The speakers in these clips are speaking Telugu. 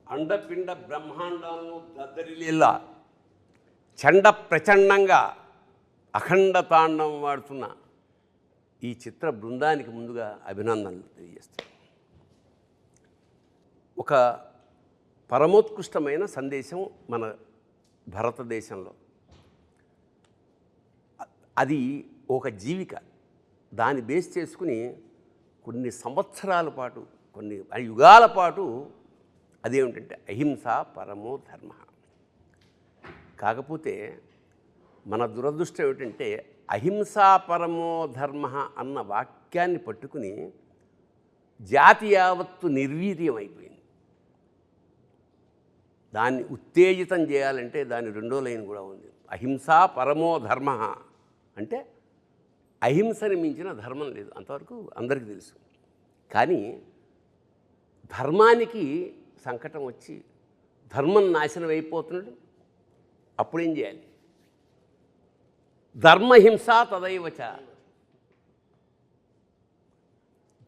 అండపిండ బ్రహ్మాండాలను దద్దరిల్లేలా చండ ప్రచండంగా అఖండ తాండవం వాడుతున్న ఈ చిత్ర బృందానికి ముందుగా అభినందనలు తెలియజేస్తాను. ఒక పరమోత్కృష్టమైన సందేశం మన భారతదేశంలో, అది ఒక జీవిక. దాన్ని బేస్ చేసుకుని కొన్ని సంవత్సరాల పాటు, కొన్ని యుగాల పాటు అదేమిటంటే అహింస పరమో ధర్మ. కాకపోతే మన దురదృష్టం ఏమిటంటే అహింసా పరమో ధర్మ అన్న వాక్యాన్ని పట్టుకుని జాతి యావత్తు నిర్వీర్యం అయిపోయింది. దాన్ని ఉత్తేజితం చేయాలంటే దాని రెండో లైన్ కూడా ఉంది. అహింసా పరమో ధర్మ అంటే అహింసని మించిన ధర్మం లేదు, అంతవరకు అందరికీ తెలుసు. కానీ ధర్మానికి సంకటం వచ్చి ధర్మం నాశనం అయిపోతున్నాడు. అప్పుడేం చేయాలి? ధర్మహింస తదైవచ.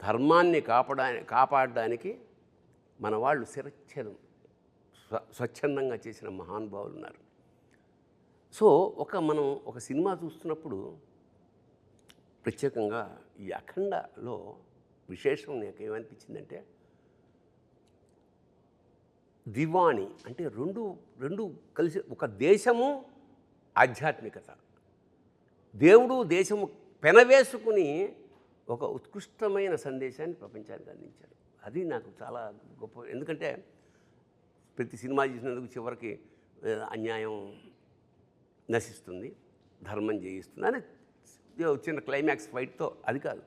ధర్మాన్ని కాపాడడానికి మన వాళ్ళు శిరచ్ఛేదం స్వచ్ఛందంగా చేసిన మహానుభావులు ఉన్నారు. సో మనం ఒక సినిమా చూస్తున్నప్పుడు ప్రత్యేకంగా ఈ అఖండలో విశేషం నాకు ఏమనిపించిందంటే, దివాణి అంటే రెండు కలిసి, ఒక దేశము ఆధ్యాత్మికత, దేవుడు దేశము పెనవేసుకుని ఒక ఉత్కృష్టమైన సందేశాన్ని ప్రపంచానికి అందించారు. అది నాకు చాలా గొప్ప. ఎందుకంటే ప్రతి సినిమా చేసినందుకు చివరికి అన్యాయం నశిస్తుంది, ధర్మం జయిస్తుంది అని చిన్న క్లైమాక్స్ ఫైట్తో, అది కాదు,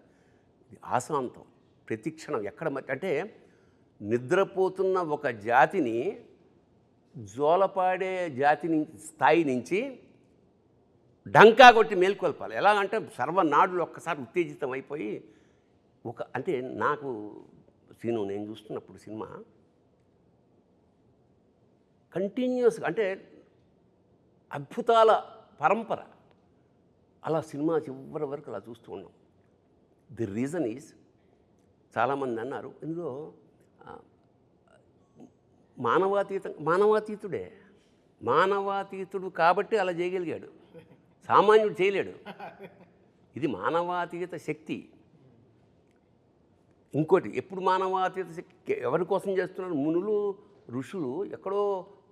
ఆశాంతం ప్రతి క్షణం ఎక్కడ అంటే నిద్రపోతున్న ఒక జాతిని, జోలపాడే జాతిని స్థాయి నుంచి డంకా కొట్టి మేల్కొల్పాలి. ఎలాగంటే సర్వనాడులు ఒక్కసారి ఉత్తేజితం అయిపోయి అంటే నాకు నేను చూస్తున్నప్పుడు సినిమా కంటిన్యూస్గా, అంటే అద్భుతాల పరంపర, అలా సినిమా చివరి వరకు అలా చూస్తూ ఉన్నాం. ది రీజన్ ఈజ్, చాలామంది అన్నారు ఇందులో మానవాతీతుడే, మానవాతీతుడు కాబట్టి అలా చేయగలిగాడు, సామాన్యుడు చేయలేడు. ఇది మానవాతీత శక్తి. ఇంకోటి, ఎప్పుడు మానవాతీత శక్తి ఎవరి కోసం చేస్తున్నారు? మునులు ఋషులు ఎక్కడో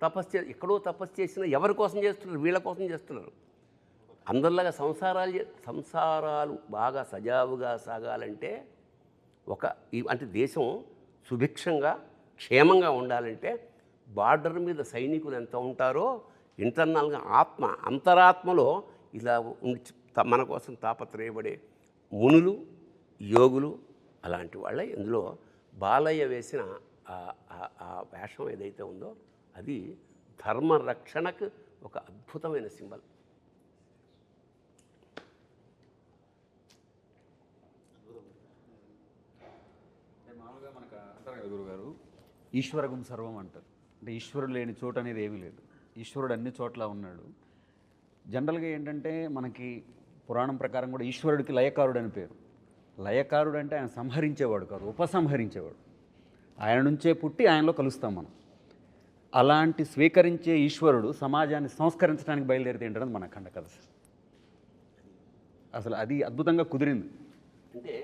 తపస్సు చేసిన ఎవరి కోసం చేస్తున్నారు? వీళ్ళ కోసం చేస్తున్నారు. అందరిలాగా సంసారాలు బాగా సజావుగా సాగాలంటే, అంటే దేశం సుభిక్షంగా క్షేమంగా ఉండాలంటే బార్డర్ మీద సైనికులు ఎంత ఉంటారో ఇంటర్నల్గా అంతరాత్మలో ఇలా మన కోసం తాపత్రయపడే మునులు, యోగులు అలాంటి వాళ్ళే. ఇందులో బాలయ్య వేసిన ఆ వేషం ఏదైతే ఉందో అది ధర్మరక్షణకు ఒక అద్భుతమైన సింబల్. మామూలుగా మనకు అంటారు కదా గురుగారు, ఈశ్వరగం సర్వం అంటారు. అంటే ఈశ్వరుడు లేని చోటు అనేది ఏమీ లేదు, ఈశ్వరుడు అన్ని చోట్ల ఉన్నాడు. జనరల్గా ఏంటంటే మనకి పురాణం ప్రకారం కూడా ఈశ్వరుడికి లయకారుడు అని పేరు. లయకారుడు అంటే ఆయన సంహరించేవాడు కాదు, ఉపసంహరించేవాడు. ఆయన నుంచే పుట్టి ఆయనలో కలుస్తాం మనం. అలాంటి స్వీకరించే ఈశ్వరుడు సమాజాన్ని సంస్కరించడానికి బయలుదేరితే ఏంటనేది మన అఖండ కథ. అసలు అది అద్భుతంగా కుదిరింది. అంటే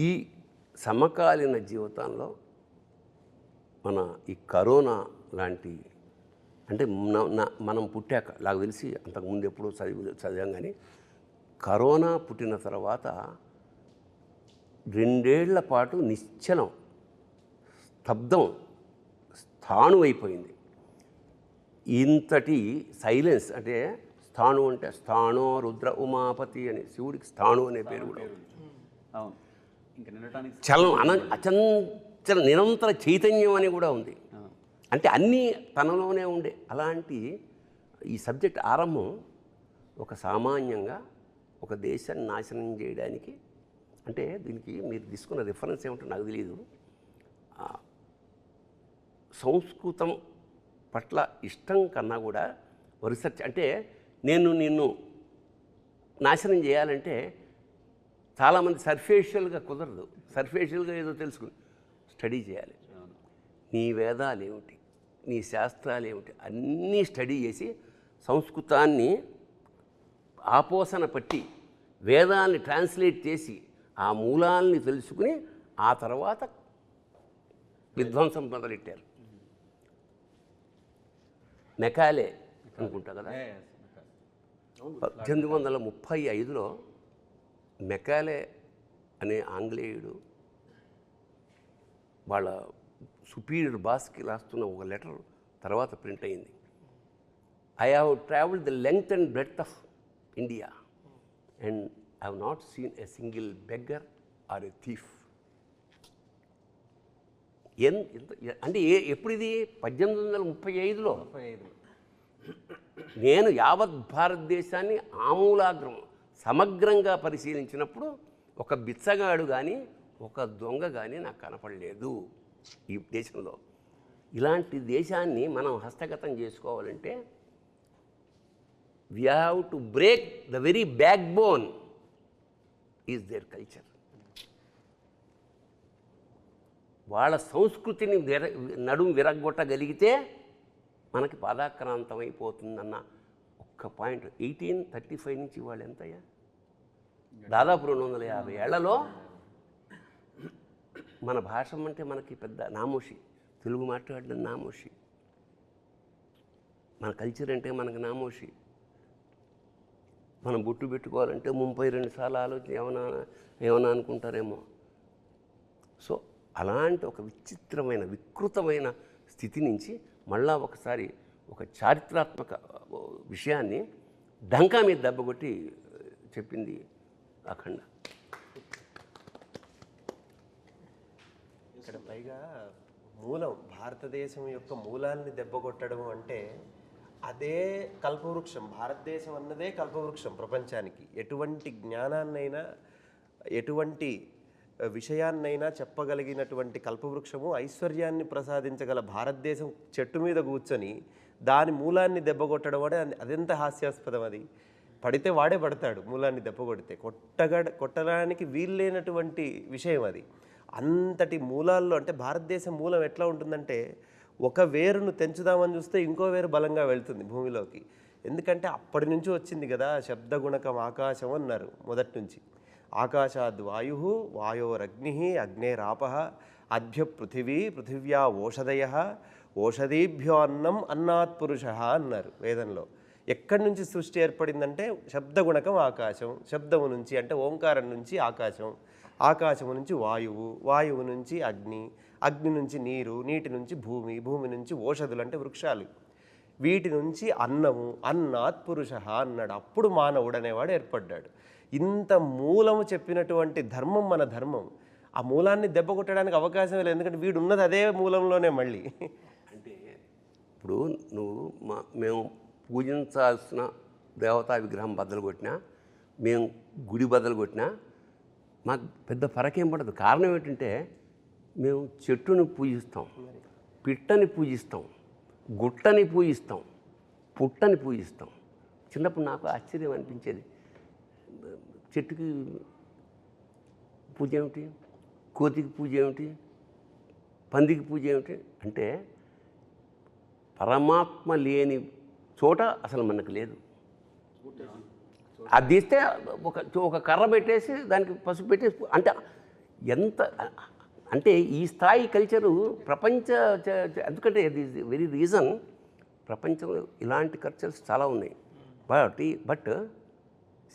ఈ సమకాలీన జీవితంలో మన ఈ కరోనా లాంటి, అంటే మనం పుట్టాక, నాకు తెలిసి అంతకుముందు ఎప్పుడో చదివాం, కానీ కరోనా పుట్టిన తర్వాత 2 ఏళ్ల పాటు నిశ్చలం, స్తబ్దం, స్థాణు అయిపోయింది. ఇంతటి సైలెన్స్, అంటే స్థాణు అంటే స్థాణో రుద్ర ఉమాపతి అని, శివుడికి స్థాణు అనే పేరు కూడా ఉంది. అవును, ఇంకా అచంచల నిరంతర చైతన్యం అని కూడా ఉంది. అంటే అన్నీ తనలోనే ఉండే అలాంటి ఈ సబ్జెక్ట్ ఆరంభం ఒక సామాన్యంగా ఒక దేశాన్ని నాశనం చేయడానికి. అంటే దీనికి మీరు తీసుకున్న రిఫరెన్స్ ఏమిటో నాకు తెలియదు. సంస్కృతం పట్ల ఇష్టం కన్నా కూడా రీసెర్చ్, అంటే నిన్ను నాశనం చేయాలంటే చాలామంది సర్ఫేషియల్గా కుదరదు. సర్ఫేషియల్గా ఏదో తెలుసుకుని స్టడీ చేయాలి. నీ వేదాలు ఏమిటి, నీ శాస్త్రాలు ఏమిటి అన్నీ స్టడీ చేసి సంస్కృతాన్ని ఆపోసన పట్టి వేదాల్ని ట్రాన్స్లేట్ చేసి ఆ మూలాల్ని తెలుసుకుని ఆ తర్వాత విధ్వంసం మొదలెట్టారు. మెకాలే అనుకుంటా కదా, 1835లో మెకాలే అనే ఆంగ్లేయుడు వాళ్ళ సుపీరియర్ బాస్కి రాస్తున్న ఒక లెటర్ తర్వాత ప్రింట్ అయింది. I have travelled the length and breadth of India and I have not seen a single beggar or a thief. అంటే ఎప్పుడు ఇది 1835లో నేను యావత్ భారతదేశాన్ని ఆమూలాగ్రం సమగ్రంగా పరిశీలించినప్పుడు ఒక బిచ్చగాడు కానీ ఒక దొంగ కానీ నాకు కనపడలేదు ఈ దేశంలో. ఇలాంటి దేశాన్ని మనం హస్తగతం చేసుకోవాలంటే we have to break the very back bone is their culture. వాళ్ళ సంస్కృతిని నడుము విరగొట్టగలిగితే మనకి పాదాక్రాంతం అయిపోతుందన్న ఒక్క పాయింట్. 1835 నుంచి వాళ్ళు ఎంతయ్యా, దాదాపు 250 ఏళ్లలో మన భాష అంటే మనకి పెద్ద నామోషి, తెలుగు మాట్లాడడం నామోషి, మన కల్చర్ అంటే మనకు నామోషి. మనం బొట్టు పెట్టుకోవాలంటే 32 సార్లు ఆలోచన ఏమన్నా అనుకుంటారేమో. సో అలాంటి ఒక విచిత్రమైన వికృతమైన స్థితి నుంచి మళ్ళా ఒకసారి ఒక చారిత్రాత్మక విషయాన్ని డంకా మీద దెబ్బకొట్టి చెప్పింది అఖండ. ఇక్కడ పైగా మూలం భారతదేశం యొక్క మూలాల్ని దెబ్బకొట్టడం అంటే అదే కల్పవృక్షం. భారతదేశం అన్నదే కల్పవృక్షం ప్రపంచానికి. ఎటువంటి జ్ఞానాన్నైనా ఎటువంటి విషయాన్నైనా చెప్పగలిగినటువంటి కల్పవృక్షము, ఐశ్వర్యాన్ని ప్రసాదించగల భారతదేశం చెట్టు మీద కూర్చొని దాని మూలాన్ని దెబ్బకొట్టడం అంటే అదెంత హాస్యాస్పదం. అది పడితే వాడే పడతాడు, మూలాన్ని దెబ్బకొడితే కొట్టడానికి వీల్లేనటువంటి విషయం అది. అంతటి మూలాల్లో అంటే భారతదేశం మూలం ఎట్లా ఉంటుందంటే ఒక వేరును తెంచుదామని చూస్తే ఇంకో వేరు బలంగా వెళ్తుంది భూమిలోకి. ఎందుకంటే అప్పటి నుంచి వచ్చింది కదా శబ్దగుణకం ఆకాశం అన్నారు మొదటి నుంచి. ఆకాశాద్ వాయు, వాయోరగ్ని, అగ్నేరాప, అద్భ్య పృథివీ, పృథివ్యా ఓషధయ, ఓషధీభ్యో అన్నం, అన్నాత్ పురుష అన్నారు వేదంలో. ఎక్కడి నుంచి సృష్టి ఏర్పడిందంటే శబ్దగుణకం ఆకాశం, శబ్దము నుంచి అంటే ఓంకారం నుంచి ఆకాశం, ఆకాశము నుంచి వాయువు, వాయువు నుంచి అగ్ని, అగ్ని నుంచి నీరు, నీటి నుంచి భూమి, భూమి నుంచి ఓషధులు అంటే వృక్షాలు, వీటి నుంచి అన్నము, అన్నాత్ పురుష అన్నాడు. అప్పుడు మానవుడు అనేవాడు ఏర్పడ్డాడు. ఇంత మూలము చెప్పినటువంటి ధర్మం మన ధర్మం. ఆ మూలాన్ని దెబ్బ కొట్టడానికి అవకాశం లేదు, ఎందుకంటే వీడు ఉన్నది అదే మూలంలోనే. మళ్ళీ అంటే ఇప్పుడు నువ్వు మేము పూజించాల్సిన దేవతా విగ్రహం బద్దలు కొట్టినా, మేము గుడి బద్దలు కొట్టినా మాకు పెద్ద ఫరకేం పడదు. కారణం ఏంటంటే మేము చెట్టుని పూజిస్తాం, పిట్టని పూజిస్తాం, గుట్టని పూజిస్తాం, పుట్టని పూజిస్తాం. చిన్నప్పుడు నాకు ఆశ్చర్యం అనిపించేది, చెట్టుకి పూజ ఏమిటి, కోతికి పూజ ఏమిటి, పందికి పూజ ఏమిటి అంటే పరమాత్మ లేని చోట అసలు మనకు లేదు. అది తీస్తే ఒక కర్ర పెట్టేసి దానికి పసుపు పెట్టేసి అంటే ఎంత అంటే ఈ స్థాయి కల్చరు ప్రపంచ ఎందుకంటే ఇది వెరీ రీజన్ ప్రపంచంలో ఇలాంటి కల్చర్స్ చాలా ఉన్నాయి. బట్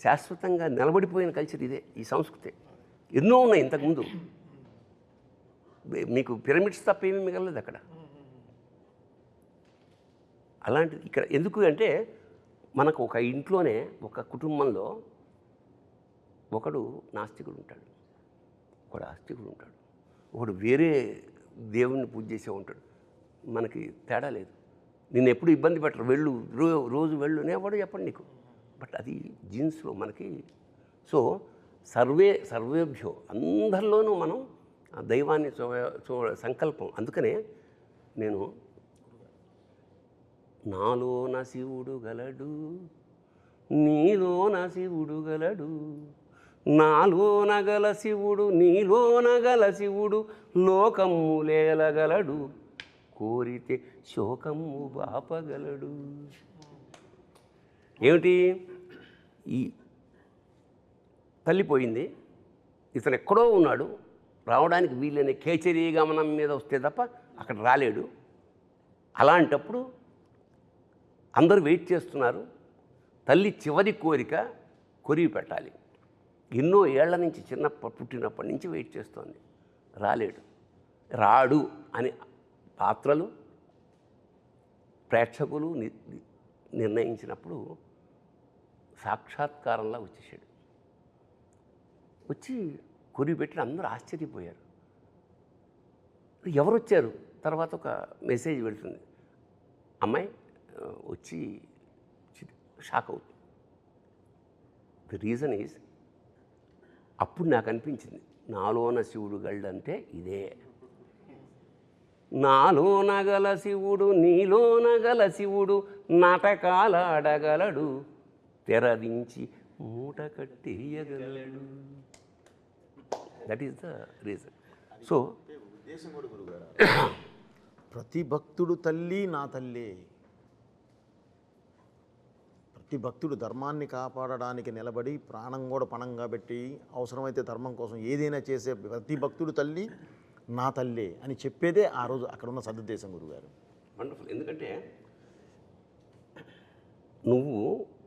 శాశ్వతంగా నిలబడిపోయిన కల్చర్ ఇదే, ఈ సంస్కృతి. ఎన్నో ఉన్నాయి ఇంతకుముందు, మీకు పిరమిడ్స్ తప్ప ఏమీ మిగలలేదు అక్కడ. అలాంటిది ఇక్కడ ఎందుకు అంటే మనకు ఒక ఇంట్లోనే ఒక కుటుంబంలో ఒకడు నాస్తికుడు ఉంటాడు, ఒకడు ఆస్తికుడు ఉంటాడు, ఒకడు వేరే దేవుణ్ణి పూజ చేసే ఉంటాడు. మనకి తేడా లేదు. నిన్ను ఎప్పుడు ఇబ్బంది పెట్టరు, వెళ్ళు రోజు వెళ్ళు అనేవాడు చెప్పండి నీకు. బట్ అది జీన్స్లో మనకి. సో సర్వేభ్యో అందరిలోనూ మనం దైవాన్ని సంకల్పం. అందుకనే నేను నాలోన శివుడు గలడు, నీలోన శివుడు గలడు, నాలోన గల శివుడు నీలోన గల శివుడు లోకము లేలగలడు కోరితే శోకము బాపగలడు. ఏమిటి? ఈ తల్లిపోయింది, ఇతను ఎక్కడో ఉన్నాడు, రావడానికి వీళ్ళని కేచరీ గమనం మీద వస్తే తప్ప అక్కడ రాలేడు. అలాంటప్పుడు అందరూ వెయిట్ చేస్తున్నారు. తల్లి చివరి కోరిక కొరివి పెట్టాలి. ఎన్నో ఏళ్ల నుంచి పుట్టినప్పటి నుంచి వెయిట్ చేస్తోంది, రాలేడు. రాడు అని పాత్రలు ప్రేక్షకులు నిర్ణయించినప్పుడు సాక్షాత్కారంలా వచ్చేసాడు. వచ్చి కొరివి పెట్టి అందరూ ఆశ్చర్యపోయారు. ఎవరు వచ్చారు? తర్వాత ఒక మెసేజ్ వెళ్తుంది, అమ్మాయి వచ్చి షాక్ అవుతుంది. ది రీజన్ ఈజ్, అప్పుడు నాకు అనిపించింది నాలోన శివుడు గళ్ళంటే ఇదే. నాలోన గల శివుడు నీలోన గల శివుడు నాటకాలాడగలడు తెరదించి మూట కట్టేయగలడు. That is the reason. So ఉద్దేశం కూడా గురుగారు, ప్రతి భక్తుడు తల్లి నా తల్లే. ప్రతి భక్తుడు ధర్మాన్ని కాపాడడానికి నిలబడి ప్రాణం కూడా పణంగా పెట్టి అవసరమైతే ధర్మం కోసం ఏదైనా చేసే ప్రతి భక్తుడు తల్లి నా తల్లే అని చెప్పేదే ఆ రోజు అక్కడ ఉన్న సదుద్దేశం గురుగారు. వండర్ఫుల్. ఎందుకంటే నువ్వు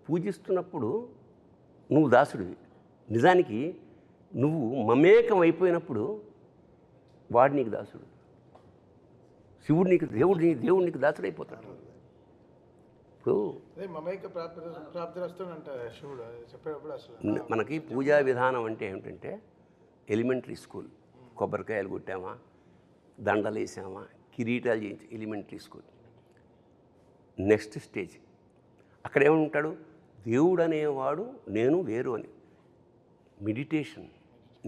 పూజిస్తున్నప్పుడు నువ్వు దాసుడివి. నిజానికి నువ్వు మమేకం అయిపోయినప్పుడు వాడు నీకు దాసుడు. శివుడు నీకు దేవుడు నీకు దాసుడు అయిపోతాడు. ఇప్పుడు మనకి పూజా విధానం అంటే ఏమిటంటే ఎలిమెంటరీ స్కూల్, కొబ్బరికాయలు కొట్టామా, దండలు వేసామా, కిరీటాలు చేయించి ఎలిమెంటరీ స్కూల్. నెక్స్ట్ స్టేజ్ అక్కడ ఏమంటాడు? దేవుడు అనేవాడు నేను వేరు అని. Meditation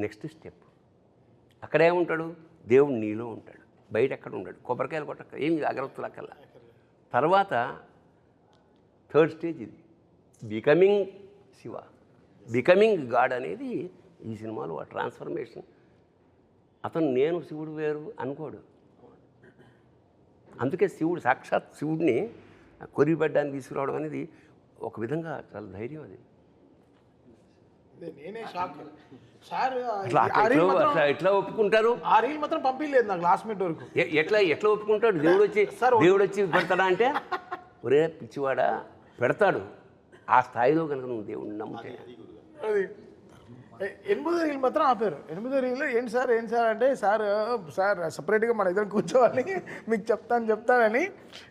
next step. అక్కడ ఏముంటాడు? దేవుడు నీలో ఉంటాడు, బయట ఎక్కడ ఉంటాడు. కొబ్బరికాయలు కొట్టక ఏమి అగరత్తులు అక్కర్లా. తర్వాత థర్డ్ స్టేజ్ ఇది, బికమింగ్ శివ, బికమింగ్ గాడ్ అనేది ఈ సినిమాలో ఆ ట్రాన్స్ఫర్మేషన్. అతను నేను శివుడు వేరు అనుకోడు. అందుకే శివుడు సాక్షాత్ శివుడిని కొరిబడ్డానికి తీసుకురావడం అనేది ఒక విధంగా చాలా ధైర్యం. అది నేనే షాక్ సార్. ఎట్లా ఒప్పుకుంటారు? ఆ రీల్ మాత్రం పంపించలేదు నాకు లాస్ట్ మినిట్ వరకు. ఎట్లా ఒప్పుకుంటాడు? దేవుడు వచ్చి పెడతాడా అంటే, ఒరే పిచ్చివాడా, పెడతాడు. ఆ స్థాయిలో కనుక నువ్వు దేవుడిని నమ్ముతే. అది 8వ రీల్ మాత్రం ఆపారు. 8వ రీల్ ఏంటి సార్ అంటే, సార్ సపరేట్గా మన ఇద్దరం కూర్చోవాలి మీకు చెప్తానని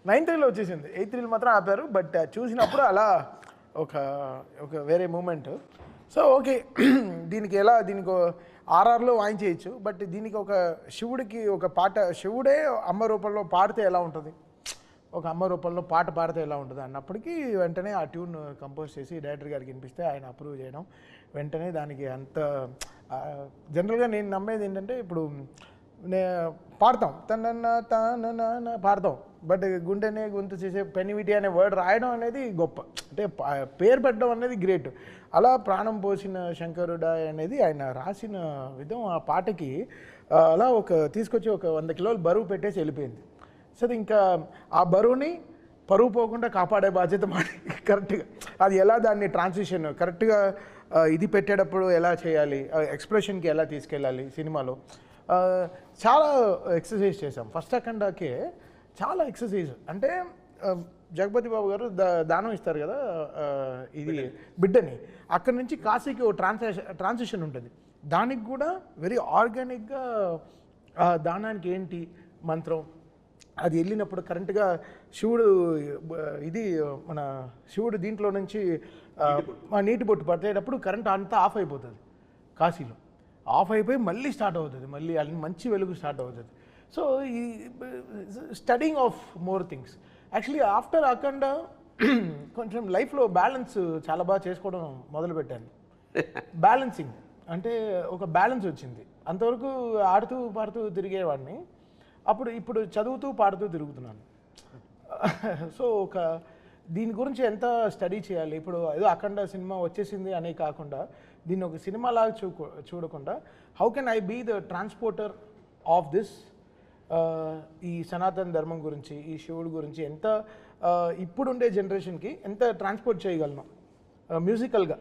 9th రీల్ వచ్చేసింది. 8th రీల్ మాత్రం ఆపారు. బట్ చూసినప్పుడు అలా ఒక వేరే మూమెంట్. సో ఓకే, దీనికి ఆర్ఆర్లో వాయించేయచ్చు. బట్ దీనికి ఒక శివుడికి ఒక పాట, శివుడే అమ్మ రూపంలో పాడితే ఎలా ఉంటుంది, ఒక అమ్మ రూపంలో పాట పాడితే ఎలా ఉంటుంది అన్నప్పటికీ వెంటనే ఆ ట్యూన్ కంపోజ్ చేసి డైరెక్టర్ గారికి వినిపిస్తే ఆయన అప్రూవ్ చేయడం, వెంటనే దానికి అంత జనరల్గా నేను నమ్మేది ఏంటంటే, ఇప్పుడు పాడతాం తన పాడతాం, బట్ గుండెనే గొంతు చేసే పెనివిటి అనే వర్డ్ రాయడం అనేది గొప్ప. అంటే పేరు పెట్టడం అనేది గ్రేట్. అలా ప్రాణం పోసిన శంకరుడా అనేది ఆయన రాసిన విధం ఆ పాటకి అలా తీసుకొచ్చి ఒక 100 కిలోలు బరువు పెట్టేసి వెళ్ళిపోయింది. సో ఇంకా ఆ బరువుని పరువు పోకుండా కాపాడే బాధ్యత మాది. కరెక్ట్గా అది ఎలా దాన్ని ట్రాన్సిషన్ కరెక్ట్గా ఇది పెట్టేటప్పుడు ఎలా చేయాలి, ఎక్స్ప్రెషన్కి ఎలా తీసుకెళ్ళాలి సినిమాలో చాలా ఎక్సర్సైజ్ చేసాం. ఫస్ట్ అఖండాకే చాలా ఎక్సర్సైజ్. అంటే జగపతి బాబు గారు దానం ఇస్తారు కదా ఇది బిడ్డని, అక్కడి నుంచి కాశీకి ఓ ట్రాన్సిషన్ ఉంటుంది. దానికి కూడా వెరీ ఆర్గానిక్గా దానానికి ఏంటి మంత్రం, అది వెళ్ళినప్పుడు కరెంట్గా శివుడు మన శివుడు దీంట్లో నుంచి నీటి బొట్టు పట్టేటప్పుడు కరెంట్ అంతా ఆఫ్ అయిపోతుంది. కాశీలో ఆఫ్ అయిపోయి మళ్ళీ స్టార్ట్ అవుతుంది, మళ్ళీ మంచి వెలుగు స్టార్ట్ అవుతుంది. సో ఈ studying of more things. Actually after Akhanda కొంచెం లైఫ్లో బ్యాలెన్స్ చాలా బాగా చేసుకోవడం మొదలుపెట్టాను. బ్యాలెన్సింగ్ అంటే ఒక బ్యాలెన్స్ వచ్చింది. అంతవరకు ఆడుతూ పాడుతూ తిరిగేవాడిని, ఇప్పుడు చదువుతూ పాడుతూ తిరుగుతున్నాను. సో దీని గురించి ఎంత స్టడీ చేయాలి, ఇప్పుడు ఏదో అఖండ సినిమా వచ్చేసింది అనే కాకుండా దీన్ని ఒక సినిమా లాగా చూడకుండా how can I be the transporter of this, ఈ సనాతన ధర్మం గురించి, ఈ శివుడి గురించి ఎంత ఇప్పుడుండే జనరేషన్కి ఎంత ట్రాన్స్పోర్ట్ చేయగలను మ్యూజికల్గా,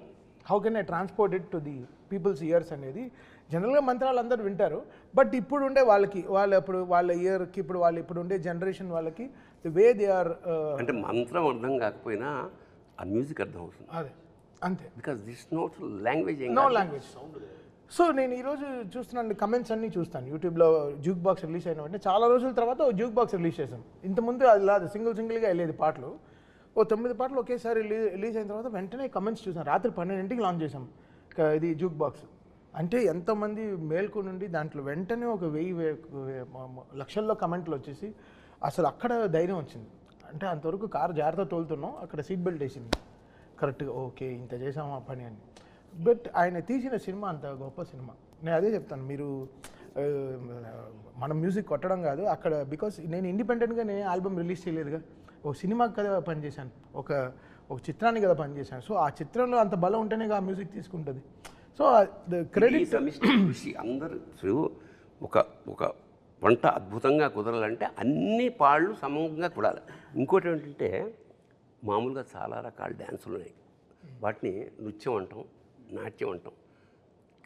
how can I transport it to the people's ears అనేది. జనరల్గా మంత్రాలు అందరూ వింటారు, బట్ ఇప్పుడు ఉండే వాళ్ళ ఇయర్కి ఇప్పుడు ఉండే జనరేషన్ వాళ్ళకి ది వే దే ఆర్, అంటే మంత్రం అర్థం కాకపోయినా ఆ మ్యూజిక్ అర్థం అవుతుంది. అదే అంతే, because this not language no language. So నేను ఈరోజు చూస్తున్నాను కమెంట్స్ అన్నీ చూస్తాను యూట్యూబ్లో. జ్యూక్ బాక్స్ రిలీజ్ అయిన వెంటనే చాలా రోజుల తర్వాత జ్యూక్ బాక్స్ రిలీజ్ చేశాం. ఇంతకుముందు అది లేదు, సింగిల్గా వెళ్ళేది పాటలు. 9 పాటలు ఒకేసారి రిలీజ్ అయిన తర్వాత వెంటనే కమెంట్స్ చూసాను. రాత్రి 12ంటికి లాంచ్ చేసాం ఇది జ్యూక్ బాక్స్. అంటే ఎంతమంది మేల్కు నుండి దాంట్లో వెంటనే ఒక 1000 లక్షల్లో కమెంట్లు వచ్చేసి అసలు అక్కడ ధైర్యం వచ్చింది. అంటే అంతవరకు కారు జాగ్రత్త తోలుతున్నాం, అక్కడ సీట్ బెల్ట్ వేసింది కరెక్ట్గా, ఓకే ఇంత చేసాము ఆ పని అని. బట్ ఆయన తీసిన సినిమా అంత గొప్ప సినిమా. నేను అదే చెప్తాను, మీరు మనం మ్యూజిక్ కొట్టడం కాదు అక్కడ, బికాస్ నేను ఇండిపెండెంట్గా నేను ఆల్బమ్ రిలీజ్ చేయలేదుగా, ఒక సినిమాకి కదా పనిచేశాను, ఒక చిత్రానికి కదా పనిచేశాను. సో ఆ చిత్రంలో అంత బలం ఉంటేనే ఆ మ్యూజిక్ తీసుకుంటుంది. సో క్రెడిట్ కృషి అందరూ ఒక వంట అద్భుతంగా కుదరాలంటే అన్ని పాళ్ళు సమంగా కుడాలి. ఇంకోటి ఏంటంటే మామూలుగా చాలా రకాల డ్యాన్సులు ఉన్నాయి, వాటిని నృత్యం అంటాం, నాట్యం అంటాం.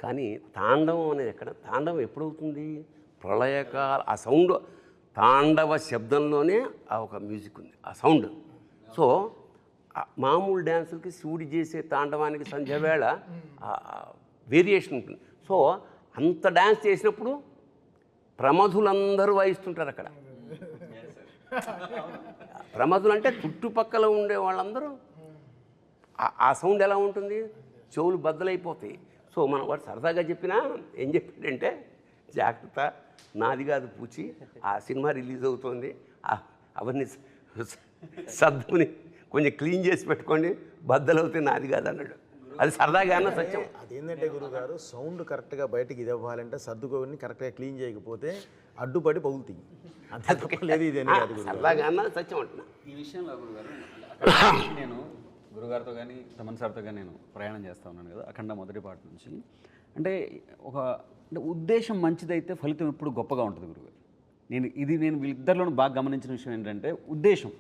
కానీ తాండవం అనేది తాండవం ఎప్పుడవుతుంది? ప్రళయకాల ఆ సౌండ్, తాండవ శబ్దంలోనే ఆ ఒక మ్యూజిక్ ఉంది, ఆ సౌండ్. సో మామూలు డ్యాన్సులకి శివుడి చేసే తాండవానికి సంధ్యవేళ వేరియేషన్ ఉంటుంది. సో అంత డ్యాన్స్ చేసినప్పుడు ప్రమధులందరూ వాయిస్తుంటారు అక్కడ. ప్రమధులు అంటే చుట్టుపక్కల ఉండే వాళ్ళందరూ ఆ సౌండ్ ఎలా ఉంటుంది? చెవులు బద్దలైపోతాయి. సో మన వాడు సరదాగా చెప్పినా ఏం చెప్పాడంటే, జాగ్రత్త నాది కాదు పూచి, ఆ సినిమా రిలీజ్ అవుతుంది, అవన్నీ సర్దుకుని కొంచెం క్లీన్ చేసి పెట్టుకోండి, బద్దలవుతే నాది కాదు అన్నాడు. అది సరదాగా అన్న సత్యం. అదేంటంటే గురుగారు, సౌండ్ కరెక్ట్గా బయటకి ఇది అవ్వాలంటే సర్దుకోని కరెక్ట్గా క్లీన్ చేయకపోతే అడ్డుపడి పగులుతాయి. అంతే లేదు, ఇది సరదాగా అన్న సత్యం అంటున్నా. ఈ విషయంలో గురుగారు నేను గురుగారితో కానీ తమన్ సార్తో కానీ నేను ప్రయాణం చేస్తూ ఉన్నాను కదా అఖండ మొదటి పాట నుంచి. అంటే అంటే ఉద్దేశం మంచిదైతే ఫలితం ఎప్పుడు గొప్పగా ఉంటుంది గురుగారు. నేను వీళ్ళిద్దరిలోనూ బాగా గమనించిన విషయం ఏంటంటే ఉద్దేశం,